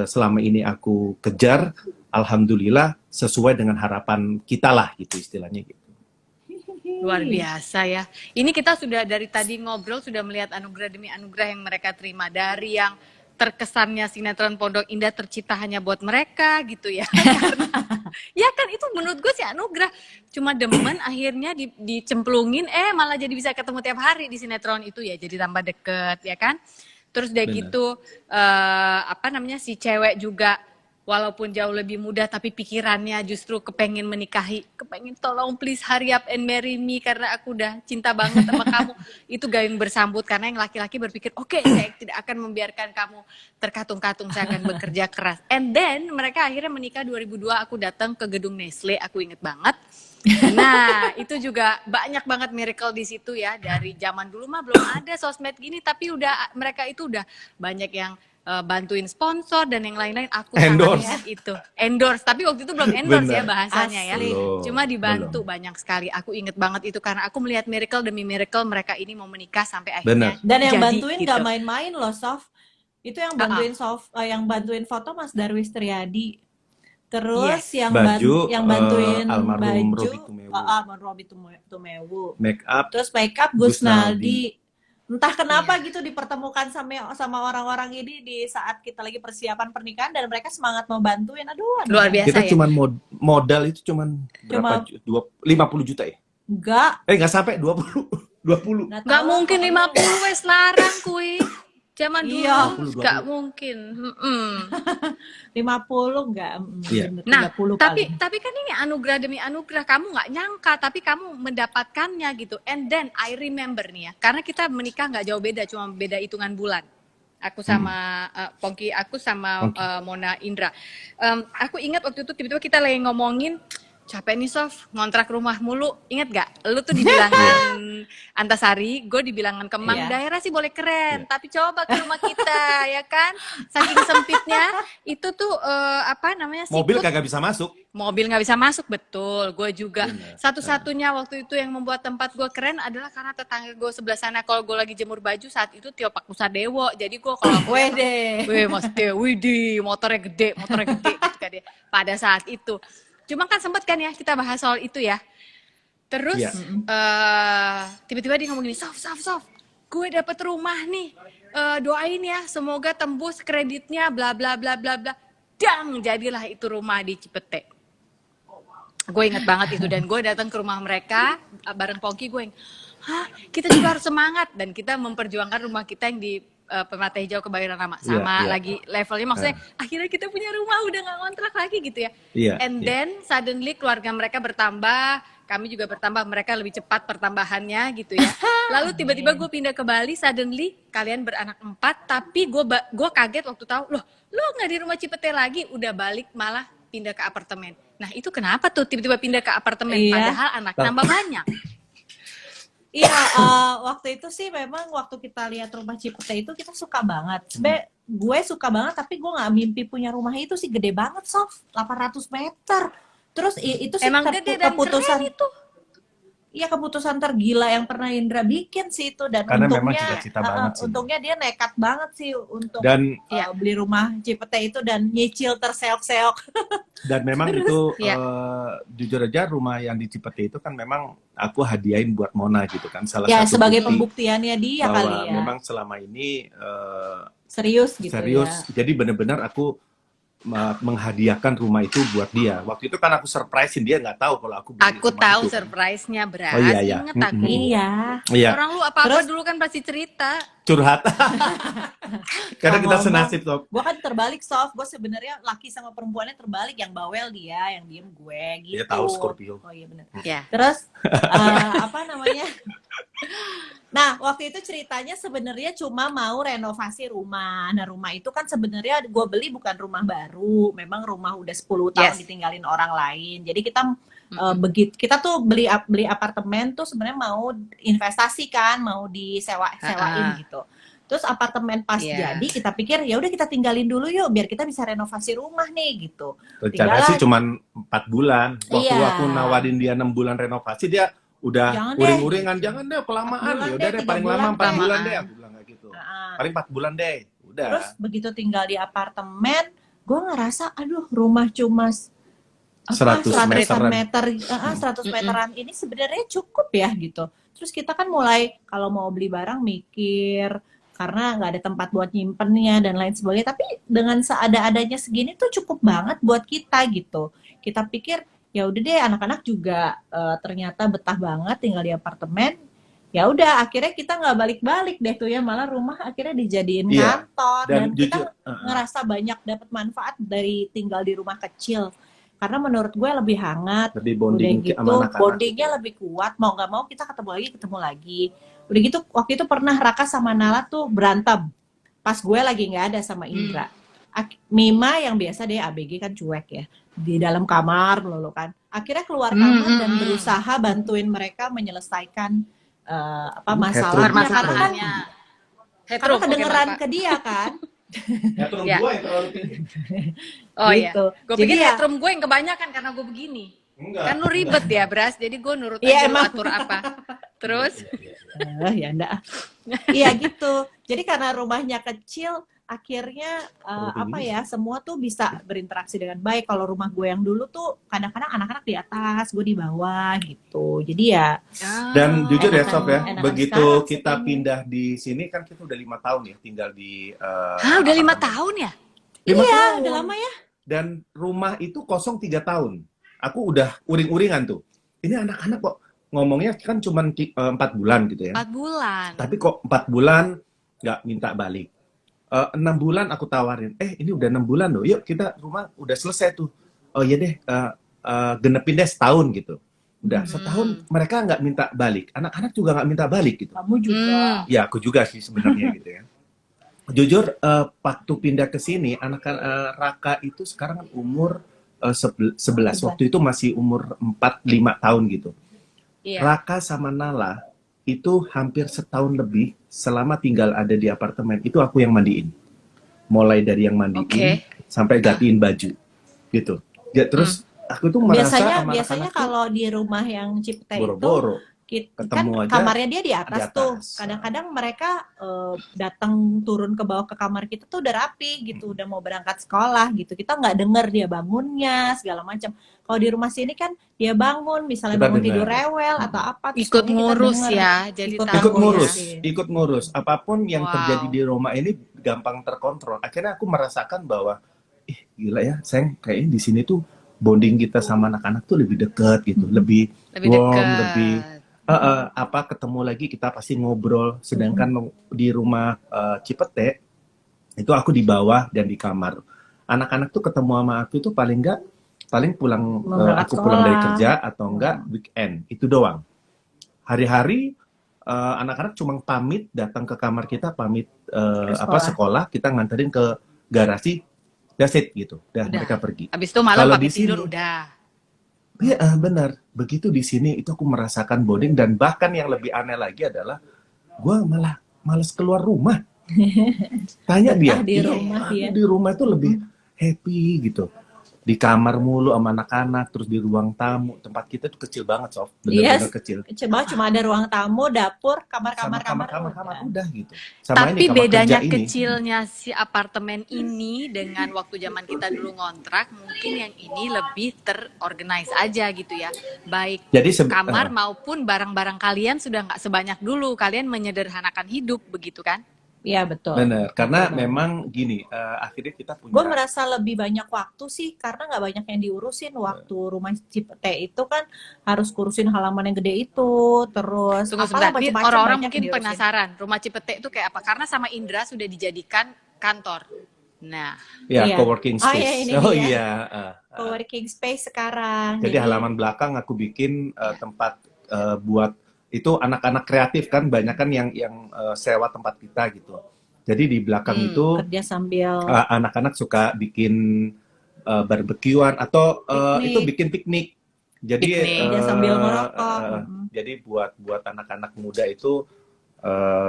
selama ini aku kejar, alhamdulillah sesuai dengan harapan kita lah gitu istilahnya gitu. Luar biasa ya. Ini kita sudah dari tadi ngobrol, sudah melihat anugerah demi anugerah yang mereka terima. Dari yang terkesannya sinetron Pondok Indah tercipta hanya buat mereka gitu ya. Karena, ya kan itu menurut gue sih anugerah. Cuma demen akhirnya dicemplungin, malah jadi bisa ketemu tiap hari di sinetron itu ya. Jadi tambah deket ya kan. Terus udah Benar. gitu, si cewek juga walaupun jauh lebih muda tapi pikirannya justru kepengen menikahi, kepengen tolong please hurry up and marry me karena aku udah cinta banget sama kamu. Itu gayung bersambut, karena yang laki-laki berpikir oke, saya tidak akan membiarkan kamu terkatung-katung, saya akan bekerja keras. And then mereka akhirnya menikah 2002, aku datang ke gedung Nestle, aku inget banget. Nah, itu juga banyak banget miracle di situ ya. Dari zaman dulu mah belum ada sosmed gini, tapi mereka itu udah banyak yang bantuin sponsor dan yang lain-lain. Aku Endorse. sangat itu endorse, tapi waktu itu belum endorse ya Bener. bahasanya ya. Belum, Cuma dibantu belum. banyak sekali. Aku inget banget itu karena aku melihat miracle demi miracle mereka ini mau menikah sampai akhirnya. Bener. Dan yang jadi, bantuin gitu. nggak main-main loh, Sof. Itu yang bantuin yang bantuin foto Mas Darwis Triadi. Terus Yes. yang Baju, bantuin almarhum baju Robi Tumewu. almarhum Robi Tumewu. Make up Terus makeup Gus Gus Naldi. Entah kenapa Iya. gitu dipertemukan sama orang-orang ini di saat kita lagi persiapan pernikahan, dan mereka semangat mau bantuin. Aduh. Luar biasa kita ya. cuman modal itu cuman berapa? 50 juta ya? Enggak, Nggak sampai 20. 20. Nggak mungkin 50 wes larang kui. Zaman dulu Iya. nggak mungkin. 50 enggak, Iya. bener, Nah, 30 tapi paling. tapi kan ini anugerah demi anugerah, kamu nggak nyangka tapi kamu mendapatkannya gitu. And then I remember nih ya, karena kita menikah nggak jauh beda, cuma beda hitungan bulan. Aku sama Pongki, aku sama Mona Indra. Aku ingat waktu itu tiba-tiba kita lagi ngomongin capek nih Sof, ngontrak rumah mulu. Ingat gak? Lu tuh di bilangan Antasari, gue di bilangan Kemang. Iya. Daerah sih boleh keren, tapi coba ke rumah kita, ya kan? Saking sempitnya, itu tuh apa namanya? Mobil sikut. kagak bisa masuk. Mobil nggak bisa masuk, betul. Gue juga. Benar. Satu-satunya waktu itu yang membuat tempat gue keren adalah karena tetangga gue sebelah sana. Kalau gue lagi jemur baju saat itu Tio Pakusadewo. Jadi gue kalau Wede. wih Mas Tio, widih, motornya gede gitu kan dia. Pada saat itu. Cuma kan sempet kan ya kita bahas soal itu ya. Terus Iya. tiba-tiba dia ngomong gini, Sof, gue dapet rumah nih. Doain ya, semoga tembus kreditnya, bla bla bla bla bla. Dang, jadilah itu rumah di Cipete. Gue inget banget itu dan gue datang ke rumah mereka bareng Pongki, gue yang, kita juga harus semangat dan kita memperjuangkan rumah kita yang di Permata Hijau Kebayoran Lama sama Iya. lagi levelnya maksudnya akhirnya kita punya rumah udah nggak ngontrak lagi gitu ya. Iya, And iya. then suddenly keluarga mereka bertambah, kami juga bertambah, mereka lebih cepat pertambahannya gitu ya. Lalu tiba-tiba gue pindah ke Bali, suddenly kalian beranak 4, tapi gue kaget waktu tahu, loh lo nggak di rumah Cipete lagi, udah balik malah pindah ke apartemen. Nah itu kenapa tuh tiba-tiba pindah ke apartemen, Iya. padahal anak nambah banyak. Iya, waktu itu sih memang waktu kita lihat rumah Cipete itu kita suka banget. Sebenernya gue suka banget tapi gue nggak mimpi punya rumah itu sih, gede banget Sof, 800 meter. Terus itu sih Emang gede dan keputusan keren itu. Iya, keputusan tergila yang pernah Indra bikin sih itu, dan Karena memang untungnya cita-cita banget sih. untungnya dia nekat banget sih untuk Dan beli rumah Cipete itu dan nyicil terseok-seok. memang itu Iya. jujur aja rumah yang di Cipete itu kan memang aku hadiahin buat Mona gitu kan. Salah Ya satu sebagai bukti pembuktiannya dia bahwa kali ya. memang selama ini Serius gitu serius. ya. Jadi benar-benar aku menghadiahkan rumah itu buat dia. Waktu itu kan aku surprisein dia, nggak tahu kalau aku beli Aku rumah tahu itu kan. surprise-nya, Bras. Oh, iya, iya. Ingat aku. Iya. Iya, Orang lu apa-apa Terus- dulu kan pasti cerita. curhat. Karena kita Ngomong-ngomong, senasib Sof. Gue kan terbalik Sof, gue sebenarnya laki sama perempuannya terbalik, yang bawel dia, yang diem gue gitu. Dia tahu Scorpio. Oh iya benar. Ya. Terus apa namanya? Nah, waktu itu ceritanya sebenarnya cuma mau renovasi rumah. Nah, rumah itu kan sebenarnya gue beli bukan rumah baru, memang rumah udah 10 tahun Yes. ditinggalin orang lain. Jadi kita begitu kita tuh beli apartemen tuh sebenarnya mau investasi kan, mau disewain gitu. Terus apartemen pas Iya. jadi kita pikir ya udah kita tinggalin dulu yuk biar kita bisa renovasi rumah nih gitu. Rencana sih cuman 4 bulan. Waktu Iya. aku nawarin dia 6 bulan renovasi, dia udah Jangan deh. uring-uringan, jangan deh kelamaan. 4 bulan Ya udah deh, deh 3 paling lama bulan 4 deh. bulan deh, aku bilang kayak gitu. Nah, Paling 4 bulan deh. Udah. terus begitu tinggal di apartemen, gue ngerasa aduh rumah cuma 100 meteran. 100 meteran ini sebenarnya cukup ya gitu. Terus kita kan mulai kalau mau beli barang mikir karena nggak ada tempat buat nyimpennya dan lain sebagainya. Tapi dengan seada-adanya segini tuh cukup banget buat kita gitu. Kita pikir ya udah deh, anak-anak juga ternyata betah banget tinggal di apartemen. Ya udah akhirnya kita nggak balik-balik deh tuh ya, malah rumah akhirnya dijadiin Iya. kantor dan, Dan kita jujur, ngerasa banyak dapat manfaat dari tinggal di rumah kecil. Karena menurut gue lebih hangat, lebih udah bonding gitu sama anak-anak. bondingnya lebih kuat, mau nggak mau kita ketemu lagi. Udah gitu waktu itu pernah Raka sama Nala tuh berantem pas gue lagi nggak ada sama Indra. Mima yang biasa dia ABG kan cuek ya, di dalam kamar melulu kan, akhirnya keluar kamar dan berusaha bantuin mereka menyelesaikan masalahnya, karena kan Permasalahannya. karena kedengeran ke dia kan. Headroom Ya. gua yang terlalu tinggi. Oh iya. Gitu. Gue Jadi pikir ya- headroom gue yang kebanyakan karena gue begini. Enggak. Kan lu ribet ya, Bras. Jadi gue nurut Iya, aja lu emang. atur apa. Terus Ya enggak. Iya gitu. Jadi karena rumahnya kecil, akhirnya semua tuh bisa berinteraksi dengan baik. Kalau rumah gue yang dulu tuh kadang-kadang anak-anak di atas, gue di bawah gitu. Jadi ya Dan jujur ya enakan- Sof ya, enakan begitu sekarang sih kita kayaknya. pindah di sini kan kita udah 5 tahun ya tinggal di udah 5 apartemen. tahun ya? 5 iya tahun. udah lama ya. Dan rumah itu kosong 3 tahun. Aku udah uring-uringan tuh. Ini anak-anak kok ngomongnya kan cuma 4 bulan gitu ya. 4 bulan. Tapi kok 4 bulan nggak minta balik. 6 bulan aku tawarin, ini udah 6 bulan loh, yuk kita rumah udah selesai tuh. Oh iya deh, genepin deh setahun gitu. Udah setahun mereka nggak minta balik, anak-anak juga nggak minta balik gitu. Kamu juga. Ya aku juga sih sebenarnya gitu ya. Jujur, waktu pindah ke sini, Raka itu sekarang kan umur 11. Waktu itu masih umur 4-5 tahun gitu. Iya. Raka sama Nala itu hampir setahun lebih selama tinggal ada di apartemen. Itu aku yang mandiin. Mulai dari yang mandiin sampai gantiin baju. Gitu. Ya, terus aku tuh merasa sama Biasanya anak-anak kalau di rumah yang Cipete itu boro-boro. kan Ketemu aja kamarnya dia di atas di atas. tuh. Kadang-kadang mereka datang turun ke bawah ke kamar kita tuh udah rapi gitu, udah mau berangkat sekolah gitu. Kita nggak denger dia bangunnya segala macam. Kalau di rumah sini kan dia bangun, misalnya Kita bangun dengar. tidur rewel atau apa, terus Ikut nanti kita ngurus denger. ya, jadi Ikut tahu ikut ya. ngurus, ngurusin. ikut ngurus. Apapun yang Wow. terjadi di rumah ini gampang terkontrol. Akhirnya aku merasakan bahwa, gila ya, sayang, kayaknya di sini tuh bonding kita sama anak-anak tuh lebih dekat gitu, lebih Lebih warm, dekat. lebih ketemu lagi kita pasti ngobrol. Sedangkan di rumah Cipete itu aku di bawah dan di kamar. Anak-anak tuh ketemu sama aku itu paling pulang Mau berangkat aku pulang dari sekolah. kerja atau enggak weekend itu doang. Hari-hari anak-anak cuma pamit datang ke kamar kita, pamit sekolah, kita nganterin ke garasi, that's it gitu. Udah mereka pergi. Habis itu malam Kalau pamit di sini- tidur udah. Iya, benar. Begitu di sini itu aku merasakan bonding, dan bahkan yang lebih aneh lagi adalah gue malah males keluar rumah. Tanya dia. Betah di Iya, rumah dia. Di rumah itu lebih happy gitu. Di kamar mulu sama anak-anak, terus di ruang tamu. Tempat kita tuh kecil banget, Sof. Bener-bener Yes. kecil. Coba cuma ada ruang tamu, dapur, kamar-kamar, Kamar udah gitu. Sama Tapi ini kamar bedanya kerja ini. kecilnya si apartemen ini dengan waktu zaman kita dulu ngontrak, mungkin yang ini lebih terorganize aja gitu ya. Baik Jadi kamar maupun barang-barang kalian sudah nggak sebanyak dulu. Kalian menyederhanakan hidup begitu kan? Iya betul. bener, karena Betul. memang gini, akhirnya kita punya Gue merasa lebih banyak waktu sih karena nggak banyak yang diurusin. Waktu rumah Cipete itu kan harus kurusin halaman yang gede itu, terus Tunggu apalah sebentar, ini macam-macam orang-orang banyak mungkin yang diurusin. penasaran rumah Cipete itu kayak apa? Karena sama Indra sudah dijadikan kantor. Nah, ya Iya. coworking Oh, space. iya, ini Oh dia. iya. Co-working space sekarang. Jadi halaman belakang aku bikin tempat buat itu anak-anak kreatif kan, banyak kan yang sewa tempat kita gitu. Jadi di belakang itu kerja sambil anak-anak suka bikin barbekyuan atau Piknik. itu bikin piknik. Jadi Piknik. kerja sambil ngerokok. jadi buat anak-anak muda itu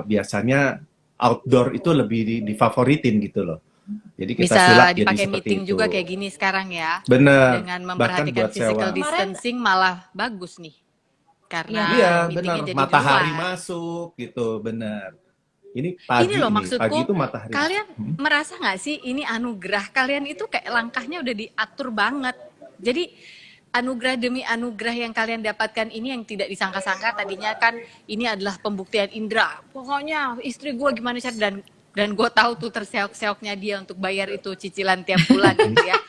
biasanya outdoor itu lebih difavoritin gitu loh. Jadi kita bisa sulap jadi dipakai seperti meeting itu. juga kayak gini sekarang ya. Bener. Dengan Bahkan memperhatikan buat physical sewa. distancing malah bagus nih. Karena Iya, meetingnya benar. jadi Matahari di luar. masuk gitu, benar. Ini pagi Ini loh nih. maksudku, Pagi itu matahari. kalian merasa nggak sih ini anugerah? Kalian itu kayak langkahnya udah diatur banget. Jadi anugerah demi anugerah yang kalian dapatkan ini yang tidak disangka-sangka. Tadinya kan ini adalah pembuktian Indra. Pokoknya istri gue gimana cara, dan gue tahu tuh terseok-seoknya dia untuk bayar itu cicilan tiap bulan gitu ya.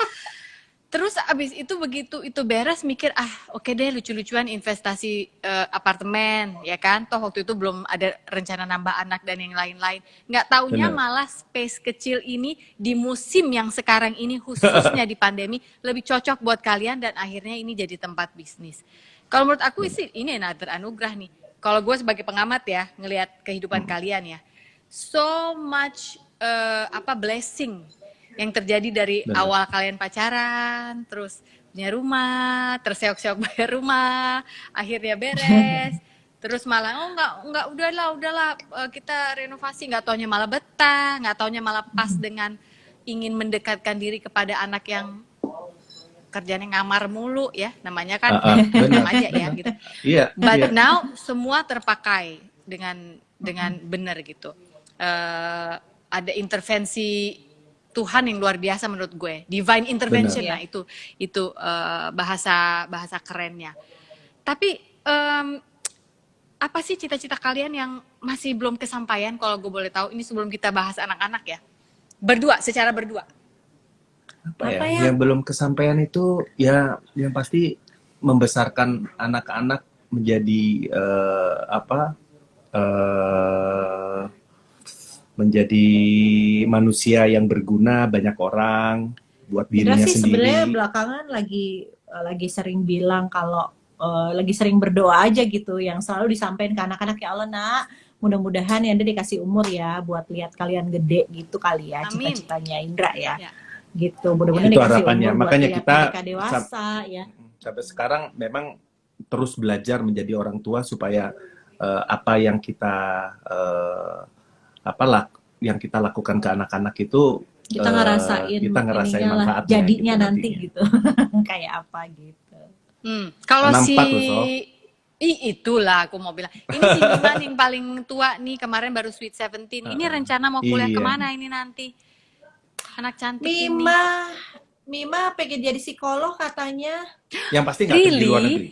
Terus abis itu begitu itu beres mikir oke deh lucu-lucuan investasi apartemen ya kan, toh waktu itu belum ada rencana nambah anak dan yang lain-lain. Nggak taunya Bener. malah space kecil ini di musim yang sekarang ini khususnya di pandemi lebih cocok buat kalian dan akhirnya ini jadi tempat bisnis. Kalau menurut aku sih ini another anugerah nih. Kalau gue sebagai pengamat ya ngelihat kehidupan kalian ya, so much blessing yang terjadi dari Benar. awal kalian pacaran, terus punya rumah, terseok-seok bayar rumah, akhirnya beres, terus malah enggak udahlah kita renovasi, nggak taunya malah betah, nggak taunya malah pas dengan ingin mendekatkan diri kepada anak yang kerjanya ngamar mulu ya, namanya kan benar. aja ya gitu. Iya. But iya. now semua terpakai dengan benar gitu. Ada intervensi Tuhan yang luar biasa menurut gue, divine intervention. Benar. Nah itu bahasa kerennya. Tapi apa sih cita-cita kalian yang masih belum kesampaian? Kalau gue boleh tahu, ini sebelum kita bahas anak-anak ya, secara berdua. Apa Apa ya? Yang belum kesampaian itu ya yang pasti membesarkan anak-anak menjadi apa eh, menjadi manusia yang berguna banyak orang buat Indra dirinya sih sebenarnya sendiri. belakangan lagi sering bilang kalau lagi sering berdoa aja gitu, yang selalu disampaikan ke anak-anak, ya Allah nak, mudah-mudahan ya Anda dikasih umur ya buat lihat kalian gede gitu kali ya, Amin. cita-citanya Indra ya, Ya. gitu. Mudah-mudahan Itu dikasih harapannya. umur buat Makanya lihat kita mereka dewasa ya. sampai sekarang memang terus belajar menjadi orang tua supaya apa yang kita yang kita lakukan ke anak-anak itu Kita ngerasain kita ngerasain ininya lah, manfaatnya jadinya gitu nanti nantinya. gitu. Kayak apa gitu. Kalau si 64 loh, Sof. itulah aku mau bilang. Ini si Mima nih yang paling tua nih, kemarin baru Sweet 17. Ini rencana mau kuliah Iya. kemana ini nanti? Anak cantik ini. Mima pengen jadi psikolog katanya. Yang pasti nggak di Really? luar negeri.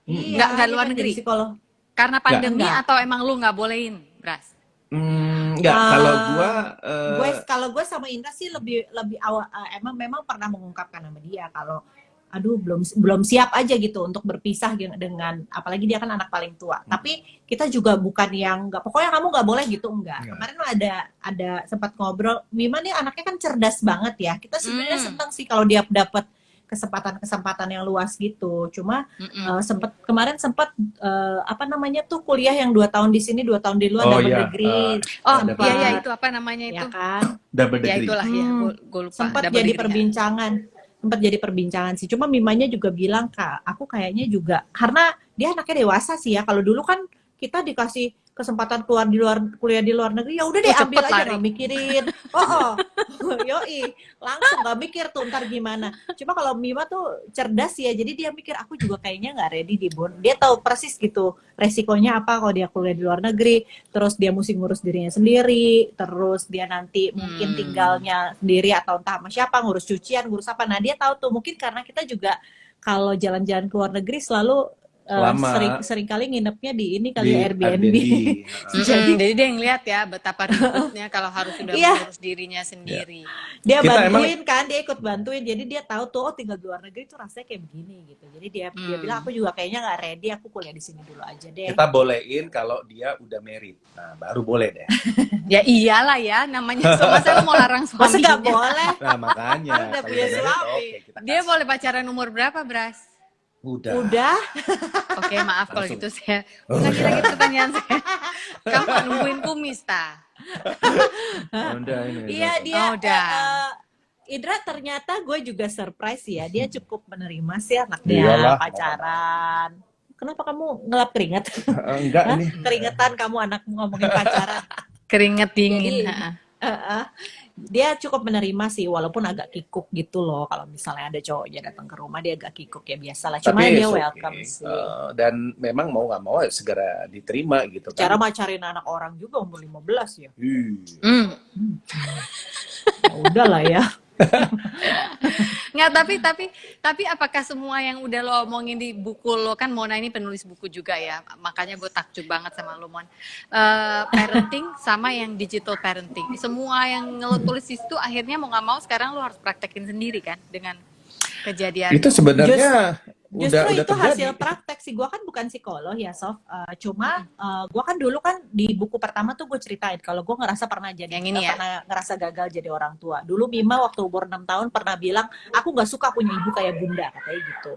Iya, Nggak dia luar pengen negeri? jadi psikolog. Karena pandemi Enggak. atau emang lu nggak bolehin, Bras? Nggak, kalau gua Kalau gue sama Indra sih lebih lebih awal, memang pernah mengungkapkan sama dia kalau aduh belum siap aja gitu untuk berpisah dengan, apalagi dia kan anak paling tua. Tapi kita juga bukan yang nggak, pokoknya kamu nggak boleh gitu, enggak. Nggak. Kemarin ada sempat ngobrol, Mima nih anaknya kan cerdas banget ya. Kita sebenarnya senang sih kalau dia dapat kesempatan yang luas gitu. Cuma kemarin sempat apa namanya tuh, kuliah yang 2 tahun di sini 2 tahun di luar, Oh, double iya. degree. Oh Ada iya degree. itu apa namanya Ya itu? kan, double Ya degree. itulah ya, gue lupa. sempat Double jadi degree. perbincangan sih. Cuma Mimanya juga bilang, Kak, aku kayaknya juga, karena dia anaknya dewasa sih ya. Kalau dulu kan kita dikasih kesempatan kuliah di luar negeri, ya udah deh, Oh, ambil cepet aja, lari. nggak mikirin. Oh, yoi, langsung nggak mikir tuh ntar gimana. Cuma kalau Mima tuh cerdas ya, jadi dia mikir aku juga kayaknya nggak ready di Bon. Dia tahu persis gitu resikonya apa kalau dia kuliah di luar negeri. Terus dia mesti ngurus dirinya sendiri. Terus dia nanti mungkin tinggalnya sendiri atau entah sama siapa, ngurus cucian, ngurus apa. Nah dia tahu tuh, mungkin karena kita juga kalau jalan-jalan ke luar negeri selalu Lama. sering kali nginepnya di ini kali Di ya, Airbnb. Jadi dia ngeliat ya betapa ribetnya kalau harus sudah Iya. mengurus dirinya sendiri. Dia Kita bantuin kan, dia ikut bantuin, jadi dia tahu tuh, oh tinggal di luar negeri tuh rasanya kayak begini gitu. Jadi dia bilang, aku juga kayaknya nggak ready, aku kuliah di sini dulu aja deh. Kita bolehin kalau dia udah married. Nah, baru boleh deh. Ya iyalah ya, namanya masa lu mau larang Masa suaminya? nggak boleh? Nah, makanya Udah kalau punya udah married, suami. oke, kita Dia kasih. boleh pacaran umur berapa, Bras? Udah. Oke, maaf kalau Langsung. gitu saya ulangi lagi pertanyaan saya. Kamu nungguin kumis ta? Udah ini. Iya, dia Oh, udah. Indra ternyata gue juga surprise ya, dia cukup menerima sih anaknya Iyalah. pacaran. Kenapa kamu ngelap keringat? Enggak Hah? ini. Keringetan kamu anakmu ngomongin pacaran. Keringet dingin. Jadi, dia cukup menerima sih, walaupun agak kikuk gitu loh. Kalau misalnya ada cowoknya datang ke rumah, dia agak kikuk ya, biasalah. Cuma Tapi dia it's welcome okay. sih. Dan memang mau nggak mau ya segera diterima gitu kan. Cara macarin anak orang juga umur 15 ya. Hmm. Ya udahlah ya. Nggak, tapi apakah semua yang udah lo omongin di buku lo, kan Mona ini penulis buku juga ya, makanya gue takjub banget sama lo, Mon. Parenting sama yang digital parenting, semua yang lo tulis di situ akhirnya mau nggak mau sekarang lo harus praktekin sendiri kan dengan kejadian. Itu sebenarnya Justru udah itu terjadi. hasil praktek sih. Gue kan bukan psikolog ya, Sof. Cuma gue kan dulu kan di buku pertama tuh gue ceritain kalau gue ngerasa pernah jadi, Yang ini ya? pernah ngerasa gagal jadi orang tua. Dulu Mima waktu umur 6 tahun pernah bilang, aku nggak suka punya ibu kayak bunda, katanya gitu.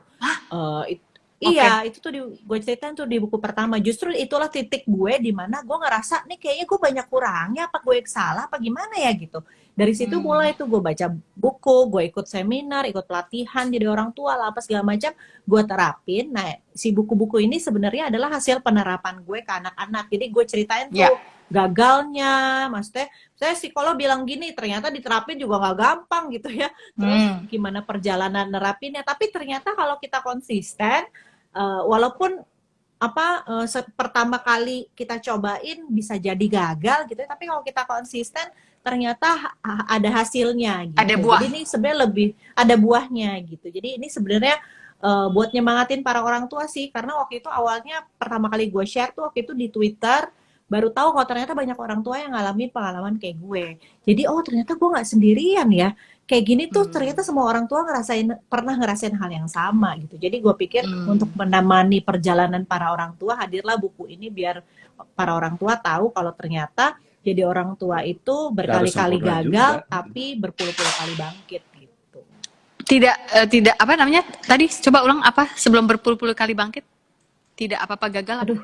Iya, itu tuh gue ceritain tuh di buku pertama. Justru itulah titik gue di mana gue ngerasa nih kayaknya gue banyak kurangnya, apa gue yang salah, apa gimana ya gitu. Dari situ mulai tuh gue baca buku, gue ikut seminar, ikut pelatihan jadi orang tua lah, apa segala macam gue terapin. Nah, si buku-buku ini sebenarnya adalah hasil penerapan gue ke anak-anak. Jadi gue ceritain tuh gagalnya, maksudnya saya psikolog bilang gini, ternyata diterapin juga nggak gampang gitu ya. Terus gimana perjalanan nerapinnya, tapi ternyata kalau kita konsisten, walaupun pertama kali kita cobain bisa jadi gagal gitu, tapi kalau kita konsisten ternyata ada hasilnya gitu. Ada buah. Jadi ini sebenarnya lebih ada buahnya gitu. Jadi ini sebenarnya buat nyemangatin para orang tua sih, karena waktu itu awalnya pertama kali gue share tuh waktu itu di Twitter, baru tahu kalau ternyata banyak orang tua yang ngalamin pengalaman kayak gue. Jadi oh ternyata gue nggak sendirian ya. Kayak gini tuh ternyata semua orang tua pernah ngerasain hal yang sama gitu. Jadi gue pikir untuk menemani perjalanan para orang tua, hadirlah buku ini biar para orang tua tahu kalau ternyata jadi orang tua itu berkali-kali sempurna gagal juga. tapi berpuluh-puluh kali bangkit gitu. Tidak apa namanya? Tadi coba ulang apa sebelum berpuluh-puluh kali bangkit? Tidak apa-apa gagal. Aduh.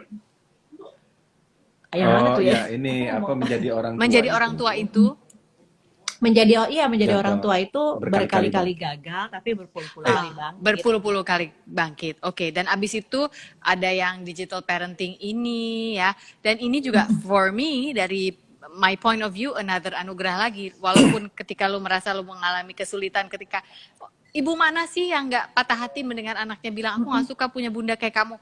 Yang mana Oh tuh ya? ya, ini apa menjadi orang tua Menjadi itu. orang tua itu menjadi Gagal. orang tua itu Berkali-kali berkali-kali gagal tapi berpuluh-puluh kali bangkit. berpuluh-puluh kali bangkit. Oke, dan abis itu ada yang digital parenting ini ya. Dan ini juga for me dari my point of view another anugerah lagi. Walaupun ketika lu merasa lu mengalami kesulitan ketika ibu mana sih yang nggak patah hati mendengar anaknya bilang aku nggak suka punya bunda kayak kamu.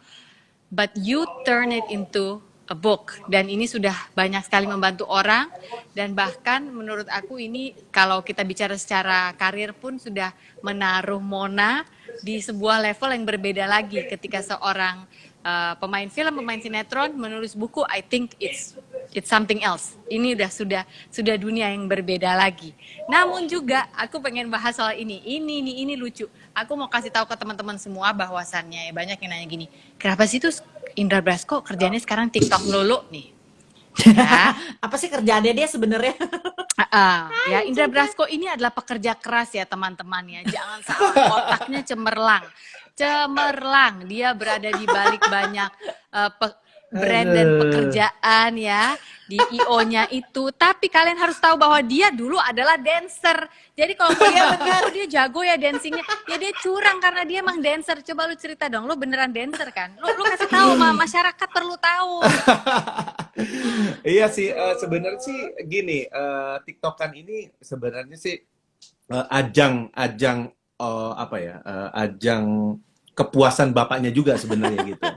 But you turn it into a book, dan ini sudah banyak sekali membantu orang, dan bahkan menurut aku ini kalau kita bicara secara karir pun sudah menaruh Mona di sebuah level yang berbeda lagi ketika seorang pemain film, pemain sinetron menulis buku. I think it's something else. Ini sudah dunia yang berbeda lagi. Namun juga aku pengen bahas soal ini lucu. Aku mau kasih tahu ke teman-teman semua bahwasannya ya banyak yang nanya gini, kenapa sih tuh Indra Brasko kerjanya sekarang TikTok melulu nih? Ya, Apa sih kerjaannya dia sebenarnya? ya Indra Brasko ini adalah pekerja keras ya teman-teman ya. Jangan salah, otaknya cemerlang. Dia berada di balik banyak brand dan pekerjaan ya di IO-nya itu. Tapi kalian harus tahu bahwa dia dulu adalah dancer. Jadi kalau dia jago ya dancingnya, ya dia curang karena dia emang dancer. Coba lu cerita dong, lu beneran dancer kan? Lu kasih tahu masyarakat perlu tahu. Iya sih, sebenarnya sih gini, TikTokan ini sebenarnya sih ajang ajang kepuasan bapaknya juga sebenarnya gitu.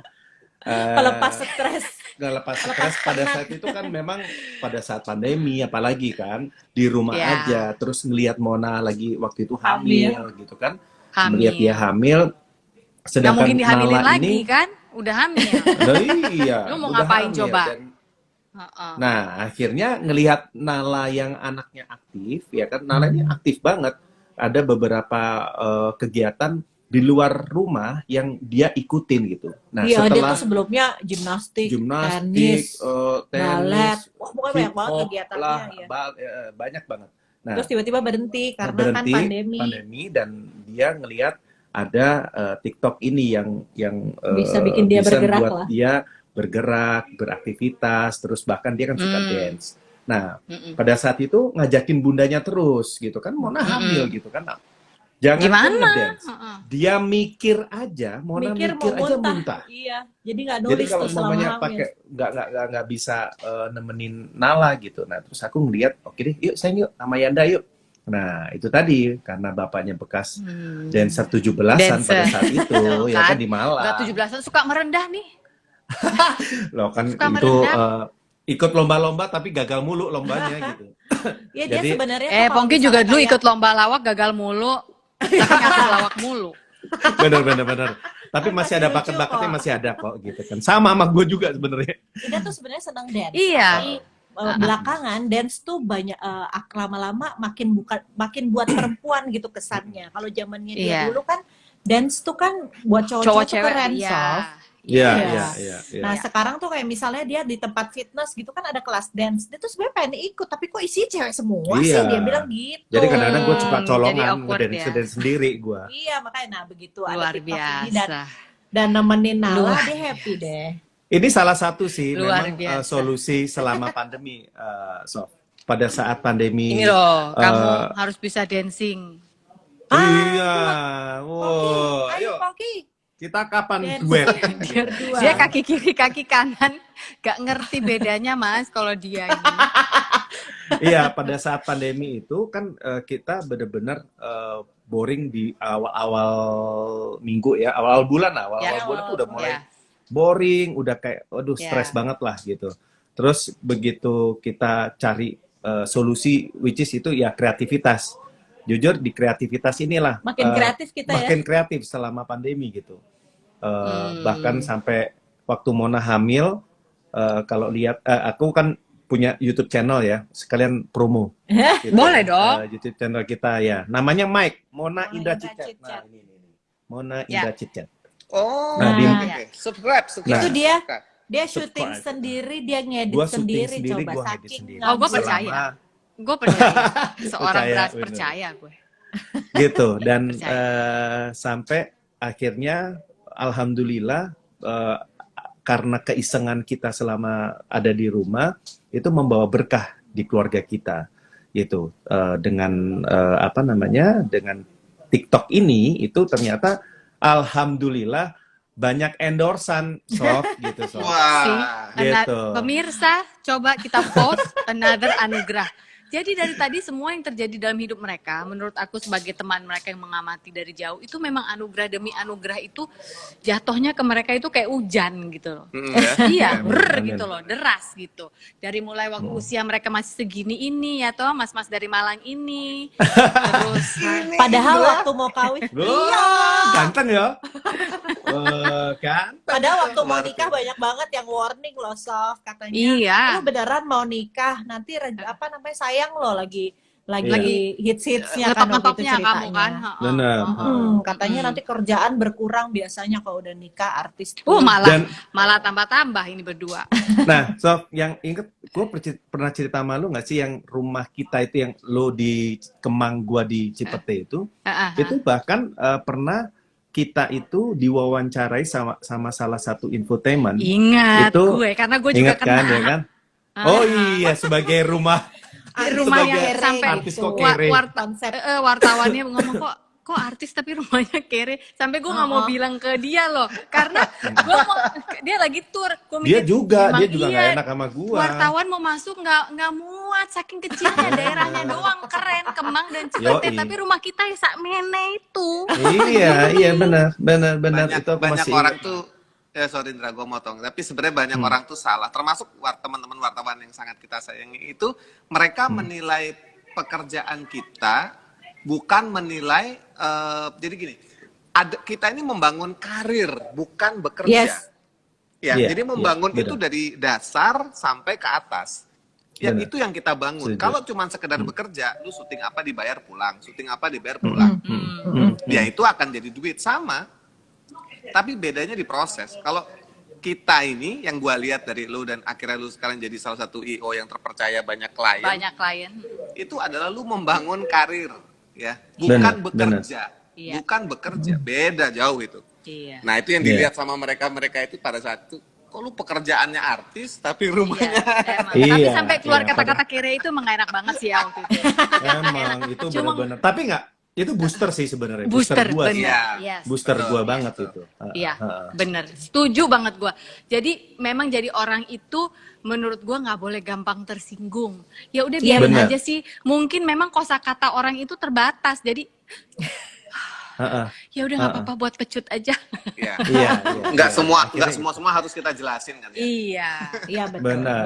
Pelepas stres. Nggak lepas stres pada saat itu kan memang pada saat pandemi apalagi kan di rumah aja, terus ngelihat Mona lagi waktu itu hamil gitu kan, melihat dia hamil, Nggak sedangkan mungkin dihamilin Nala lagi ini kan? Udah hamil. iya, Lu mau udah ngapain hamil. coba? Nah, akhirnya ngelihat Nala yang anaknya aktif, ya kan, Nala ini aktif banget. Ada beberapa kegiatan di luar rumah yang dia ikutin gitu. Nah, Iya, dia setelah tuh sebelumnya gimnastik, tenis, balet, wah pokoknya banyak banget hip-hop kegiatannya lah, ya. banyak banget. Nah, Terus tiba-tiba berhenti karena kan pandemi. dan dia ngelihat ada TikTok ini yang Bisa bikin dia bisa bergerak buat lah. dia bergerak, beraktivitas, terus bahkan dia kan suka dance. Nah, pada saat itu ngajakin bundanya terus gitu kan, Mona hamil gitu kan. Nah, jangan Gimana? ngedance. Dia mikir aja, Mona mikir mau aja muntah. Iya, jadi nggak Jadi nulis kalau tuh selama mamanya hamil. pakai nggak bisa nemenin Nala gitu. Nah, terus aku ngeliat, oke deh, yuk sayang yuk sama Yanda yuk. Nah, itu tadi karena bapaknya bekas dancer 17-an pada saat itu, ya kan di Malang. Enggak 17-an suka merendah nih. Loh kan Suka itu merendah. ikut lomba-lomba tapi gagal mulu lombanya gitu. Iya, dia Jadi- sebenarnya tuh kalau Pongki juga misalnya dulu kayak- ikut lomba lawak gagal mulu. Tapi ngasih lawak mulu. Bener. Tapi masih ada lucu bakat-bakatnya kok. masih ada kok gitu kan. Sama gue juga sebenarnya. Ida tuh sebenarnya senang dance. Iya. Tapi belakangan dance tuh banyak lama-lama makin buat perempuan gitu kesannya. Kalau zamannya dia Iya. dulu kan dance tuh kan buat cowok-cowok tuh Cowok-cewek. keren, Iya. Sof. Iya. Nah sekarang tuh kayak misalnya dia di tempat fitness gitu kan ada kelas dance, dia tuh sebenarnya pengen ikut tapi kok isinya cewek semua sih, Iya. dia bilang gitu. Jadi kadang-kadang gue suka Jadi colongan awkward ya. ngedance sendiri gue. Iya makanya nah begitu Luar ada TikTok ini biasa. dan nemenin Nala Luar dia happy deh. Ini salah satu sih Luar memang biasa. solusi selama pandemi, Sof. Pada saat pandemi. Ini loh, kamu eh, harus bisa dancing. Iya. Ayo Ayo Poki. kita kapan Dance. duet? Berdua. Dia kaki kiri, kaki kanan. Gak ngerti bedanya mas kalau dia ini. Iya, pada saat pandemi itu kan kita benar-benar boring di awal-awal minggu ya, awal bulan lah, awal-awal bulan tuh udah mulai Ya. boring, udah kayak, aduh Ya. stres banget lah gitu. Terus begitu kita cari solusi, which is itu ya kreativitas. Jujur di kreativitas inilah Makin kreatif kita ya. makin kreatif selama pandemi gitu. Bahkan sampai waktu Mona hamil, kalau lihat aku kan punya YouTube channel ya, sekalian promo. Gitu. Boleh dong. YouTube channel kita ya, namanya Mike Mona Indra Indra Chitchat. Chitchat. Nah, ini. Mona Ya. Indra Chitchat. Oh, Nah, oke. Subscribe. Itu dia. subscribe. Dia syuting Subscribe. sendiri, dia ngedit Gua syuting sendiri, sendiri, coba gua ngedit saking sendiri. Oh, gua nggak percaya. Selama- Gue percaya. Seorang Percaya, beras bener. percaya gue. gitu dan Percaya. sampai akhirnya alhamdulillah karena keisengan kita selama ada di rumah itu membawa berkah di keluarga kita gitu. Dengan apa namanya, dengan TikTok ini itu ternyata alhamdulillah banyak endorsan Sof gitu Sof. See, Wah. Gitu. pemirsa, coba kita post another anugerah. Jadi dari tadi semua yang terjadi dalam hidup mereka, menurut aku sebagai teman mereka yang mengamati dari jauh, itu memang anugerah demi anugerah itu jatuhnya ke mereka itu kayak hujan gitu loh. Ya. Iya, Amin. gitu loh, deras gitu. Dari mulai waktu usia mereka masih segini ini ya toh, mas-mas dari Malang ini. Terus Padahal waktu mau kawin, Wah, ganteng ya. Kan? padahal waktu mau nikah banyak banget yang warning loh, Sof, katanya. iya. Lu beneran mau nikah, nanti apa namanya, sayang lo lagi hits-hitsnya kan waktu itu Ngetop-ngetopnya ceritanya. kamu kan. Benar. Katanya nanti kerjaan berkurang biasanya kalau udah nikah artis. Malah tambah-tambah ini berdua. Nah, Sof, yang inget, gue pernah cerita sama lu nggak sih yang rumah kita itu yang lo di Kemang, gua di Cipete itu bahkan pernah kita itu diwawancarai sama salah satu infotainment. Ingat Itu, gue, karena gue juga ingat kan, kena. ya kan? Oh iya, sebagai rumah Rumah sebagai yang sampai artis kok kere. Konsep. Wartawannya ngomong kok artis tapi rumahnya kere, sampai gue nggak mau bilang ke dia loh, karena dia lagi tour. Gua Dia mikir, juga "Emang nggak iya, enak sama gua. wartawan mau masuk nggak muat, saking kecilnya daerahnya doang keren, Kemang dan Cipete, Yoi. tapi rumah kita ya sak mene itu. Iya benar banyak, itu aku banyak masih orang ingat. tuh sorry Indra, gue motong, tapi sebenarnya banyak orang tuh salah, termasuk teman-teman wartawan yang sangat kita sayangi itu, mereka menilai pekerjaan kita bukan menilai jadi gini, kita ini membangun karir bukan bekerja. Yes. Ya, Iya, jadi membangun iya, itu benar. dari dasar sampai ke atas. Ya, Benar. itu yang kita bangun. Setuju. Kalau cuma sekedar bekerja, lu syuting apa dibayar pulang, syuting apa dibayar pulang. Ya itu akan jadi duit sama. Tapi bedanya di proses. Kalau kita ini yang gua lihat dari lu dan akhirnya lu sekarang jadi salah satu IO yang terpercaya banyak klien. Banyak klien. Itu adalah lu membangun karir, ya, Benar, bukan bekerja. Iya. Bukan bekerja, beda jauh itu. Iya. Nah, itu yang dilihat sama mereka itu pada saat itu, kok lu pekerjaannya artis tapi rumahnya Emang. Iya, Tapi sampai keluar iya, kata-kata kere itu emang gak enak banget sih ya waktu itu. Emang itu Cuma- benar-benar. Tapi nggak, itu booster sih sebenarnya. Booster, gua sih. bener. Iya. Yes. Booster Betul, gua banget betul. itu. Iya, bener. Setuju banget gue. Jadi memang jadi orang itu menurut gue nggak boleh gampang tersinggung. Ya udah Iya, biarin bener. aja sih. Mungkin memang kosakata orang itu terbatas. Jadi ya udah nggak apa-apa buat pecut aja. Iya. Iya. Nggak iya. semua Akhirnya- harus kita jelasin kan ya. Iya. Iya betul. Benar.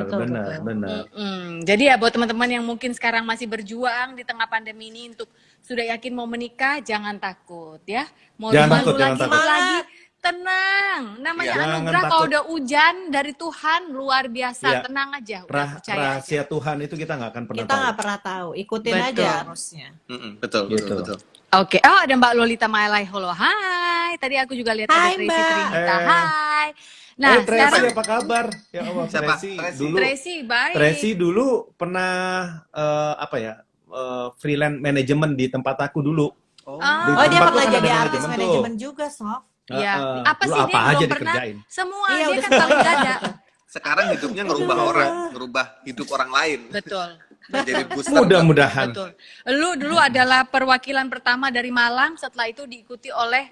Mm-mm. Jadi ya buat teman-teman yang mungkin sekarang masih berjuang di tengah pandemi ini untuk sudah yakin mau menikah, jangan takut ya. Mau Jangan dulu takut, jangan lagi, takut. lagi, tenang. Namanya Iya. anugerah Jangan kalau takut. udah hujan dari Tuhan luar biasa. Iya. Tenang aja, udah percaya aja. Rahasia Tuhan itu kita nggak akan pernah Kita tahu. nggak pernah tahu, ikutin Betul. aja harusnya. Betul, Gitu. betul. Oke, oh ada Mbak Lolita Mailai, halo, hai. Tadi aku juga lihat ada Hai, Tracy Mbak. Trinita, hai. Nah, Tracy sekarang apa kabar? Ya Allah, Siapa? Tracy Tracy. dulu. Tracy baik. Tracy dulu pernah apa ya? Freelance manajemen di tempat aku dulu. Oh, Di Oh, dia tempat pernah gua kan jadi ada artis manajemen manajemen juga, Sof. Iya. Apa Dulu sih apa dia aja belum pernah? dikerjain. Semua Iya, dia udah kan paling gada. Sekarang hidupnya ngerubah orang, ngerubah hidup orang lain. Betul. Menjadi booster. Mudah-mudahan. Betul. Lu dulu adalah perwakilan pertama dari Malang, setelah itu diikuti oleh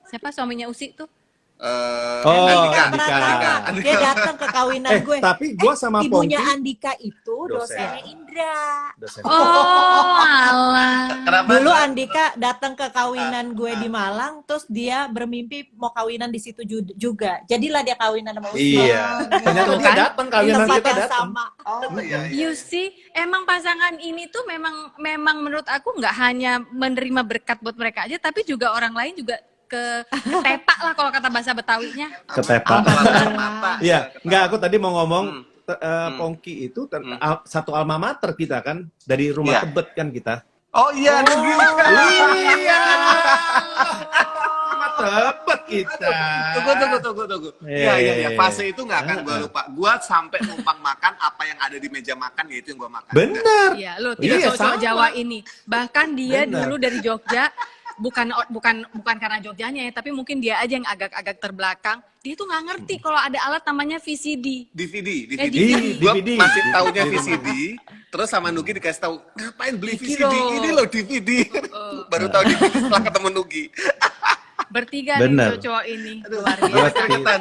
siapa suaminya Usi tuh? Oh, Andika. Andika. Dia datang ke kawinan gue. Tapi gua sama Ibunya Pongki Andika itu Dosen. dosennya Indra. dosen. Oh, alah. Kenapa? Dulu Andika datang ke kawinan gue di Malang, terus dia bermimpi mau kawinan di situ juga. Jadilah dia kawinan sama Usi. Iya. Ternyata dia Kan? datang Di kawinan tempat kita yang datang. sama. Oh iya. You see, emang pasangan ini tuh memang menurut aku nggak hanya menerima berkat buat mereka aja, tapi juga orang lain juga ketepak lah kalau kata bahasa Betawinya. Ketepak. Mata. Iya, enggak, aku tadi mau ngomong Hmm. Pongki itu satu alma mater kita kan, dari rumah Iya. Tebet kan kita. Oh iya, Nugi. Iya. Rumah Tebet kita. Tunggu. Iya, Iya. iya. Fase itu nggak akan gue lupa. Gue sampai numpang makan apa yang ada di meja makan, yaitu yang gue makan. Benar. Iya, lo tidak Iya, cowok-cowok sama. Jawa ini. Bahkan dia Benar. dulu dari Jogja, bukan karena Jogjanya ya, tapi mungkin dia aja yang agak-agak terbelakang. Dia tuh nggak ngerti kalau ada alat namanya VCD. DVD. DVD. Gue DVD. masih taunya VCD. Terus sama Nugi dikasih tahu, ngapain beli VCD? Kiro. Ini loh DVD. Baru tahu DVD setelah ketemu Nugi. Bertiga Bener. nih cowok ini. Aduh, Luar Gua biasa. keregetan.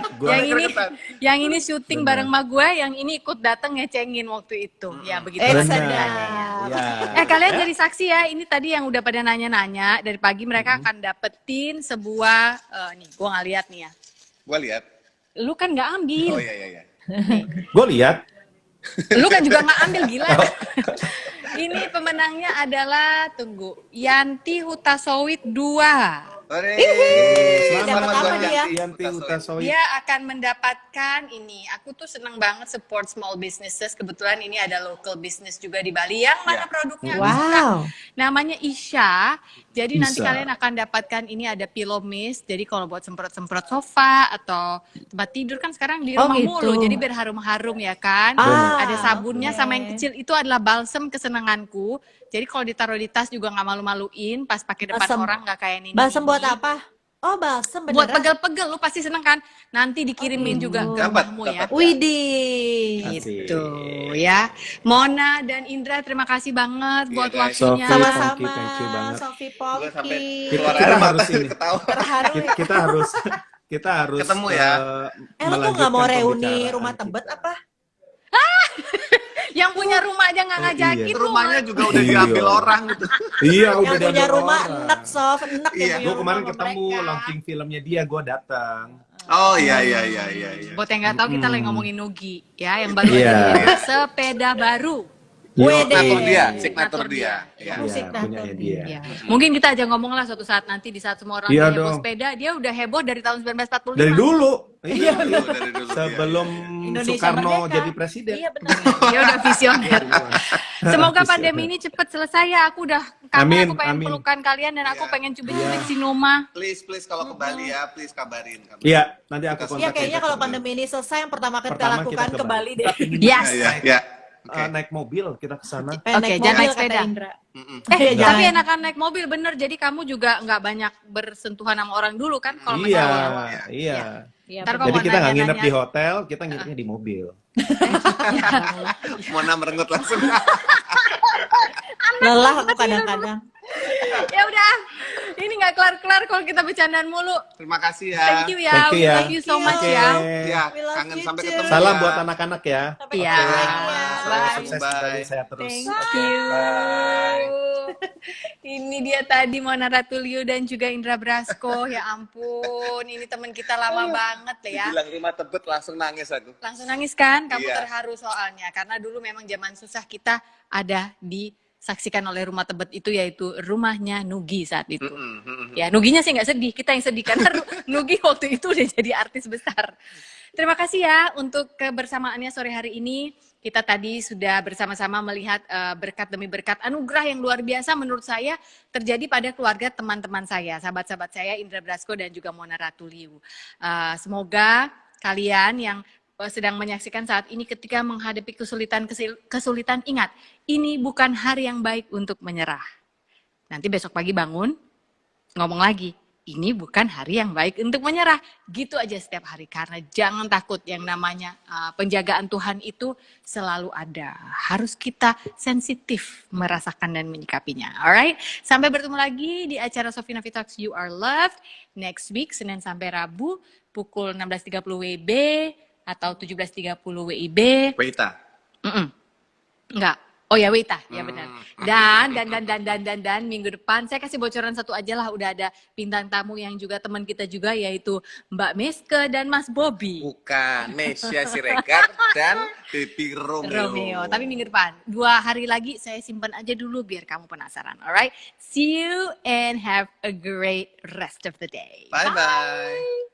Yang ini syuting bareng sama gue, yang ini ikut dateng ngecengin waktu itu. Ya begitu. Benar. Sedap. Ya. Kalian jadi saksi ya, ini tadi yang udah pada nanya-nanya, dari pagi mereka akan dapetin sebuah, nih gue nggak lihat nih ya. Gue lihat. Lu kan nggak ambil, Oh iya. Gue lihat. lu kan juga nggak ambil, gila. Ini pemenangnya adalah, tunggu, Yanti Hutasowit 2. Ore. dapat apa buat dia? Yanti Hutasowit. Dia akan mendapatkan ini. Aku tuh seneng banget support small businesses. Kebetulan ini ada local business juga di Bali yang mana produknya aku suka. Wow. Namanya Isha. Jadi nanti Isha. kalian akan dapatkan ini ada pillow mist. Jadi kalau buat semprot-semprot sofa atau tempat tidur kan sekarang di Oh, rumah gitu. mulu. Jadi biar harum-harum ya kan. Ah, Ada sabunnya oke. sama yang kecil itu adalah balsem kesenanganku. Jadi kalau ditaruh di tas juga nggak malu-maluin. Pas pakai depan Balsem. orang nggak kayak ini. Balsem buat apa? Oh, balsem Buat beneran. pegel-pegel, lu pasti seneng kan? Nanti dikirimin juga ke Dapat, rumahmu ya. Widih. Asik. Gitu ya. Mona dan Indra, terima kasih banget buat Iya, guys. waktunya. Sofi, Sama-sama. thank you banget. Sofi Gue sampai Pongki. keluar Kita air mata harus ini. ketawa. Terharu ya. Kita harus Ketemu ya. Lu tuh nggak mau melanjutkan reuni pembicaraan rumah kita. Tebet apa? Yang punya rumah aja nggak ngajakin iya. lu. Rumahnya juga udah Iya. diambil orang gitu. Iya, udah Yang punya diambil rumah orang. enek, Sof. Enek Iya. yang punya Gue kemarin rumah sama ketemu mereka. launching filmnya dia, gue datang. Oh iya. Buat yang nggak tahu kita lagi ngomongin Nugi ya, yang baru Iya. aja dibeli sepeda baru. Signatur dia, Signatur signatur dia. dia. Iya, Musik punya datang. dia. Ya. Mungkin kita aja ngomong lah suatu saat nanti di saat semua orang Iya heboh dong. sepeda, dia udah heboh dari tahun 1945. Dari dulu. Iya, Iya. dari dulu. Sebelum Indonesia Soekarno merdeka. jadi presiden. Iya benar. Dia udah visioner. Semoga Visioner. pandemi ini cepet selesai ya. Aku udah kangen, Amin, aku pengen amin. pelukan kalian dan aku Iya. pengen cubit-cubit si Noma. Please kalau ke Bali ya, please kabarin. Iya, nanti aku kontak. Iya kayaknya kalau pandemi ini selesai yang pertama kita Pertama lakukan kita ke ke Bali deh. Yes. Iya. Oke. Naik mobil kita ke sana. Pengen Oke, naik jangan mobil, naik sepeda. kata Indra. Tapi jangan. enakan naik mobil bener. Jadi kamu juga nggak banyak bersentuhan sama orang dulu kan? Kalau Iya, masalah- iya. Iya, Ntar benar. kalau Jadi mau kita nggak nginep nanya-nanya- di hotel, kita nginepnya di mobil. Mona merengut langsung. Lelah aku kadang-kadang. Ya udah, ini nggak kelar-kelar kalau kita bercandaan mulu. Terima kasih ya. Thank you ya, Thank you we ya. love you so much Oke. ya. Ya, We love kangen you sampai too. ketemu. Salam ya. buat anak-anak ya. Sampai Iya. ketemu lagi ya. Bye. Sukses Bye. kembali saya terus. Thank you. Ini dia tadi Mona Ratuliu dan juga Indra Brasko. Ya ampun, ini teman kita lama banget ya. Bilang rumah Tebet langsung nangis aku. Langsung nangis kan? Kamu Iya. terharu soalnya. Karena dulu memang zaman susah kita ada disaksikan oleh Rumah Tebet itu, yaitu rumahnya Nugi saat itu. Ya, Nuginya sih nggak sedih, kita yang sedih karena Nugi waktu itu udah jadi artis besar. Terima kasih ya untuk kebersamaannya sore hari ini. Kita tadi sudah bersama-sama melihat berkat demi berkat anugerah yang luar biasa menurut saya terjadi pada keluarga teman-teman saya, sahabat-sahabat saya Indra Brasko dan juga Mona Ratuliu. Semoga kalian yang sedang menyaksikan saat ini ketika menghadapi kesulitan, ingat, ini bukan hari yang baik untuk menyerah. Nanti besok pagi bangun, ngomong lagi, ini bukan hari yang baik untuk menyerah. Gitu aja setiap hari, karena jangan takut, yang namanya penjagaan Tuhan itu selalu ada. Harus kita sensitif merasakan dan menyikapinya. Alright, sampai bertemu lagi di acara Sofina Talks You Are Loved next week, Senin sampai Rabu, pukul 16.30 WIB atau 17.30 WIB. Weita. Enggak. Oh ya Wita, ya benar. Dan minggu depan saya kasih bocoran satu aja lah, udah ada bintang tamu yang juga teman kita juga, yaitu Mbak Meske dan Mas Bobby. Bukan, Mesia Siregar dan Baby Romeo. Tapi minggu depan, 2 hari lagi saya simpan aja dulu biar kamu penasaran. Alright, see you and have a great rest of the day. Bye-bye.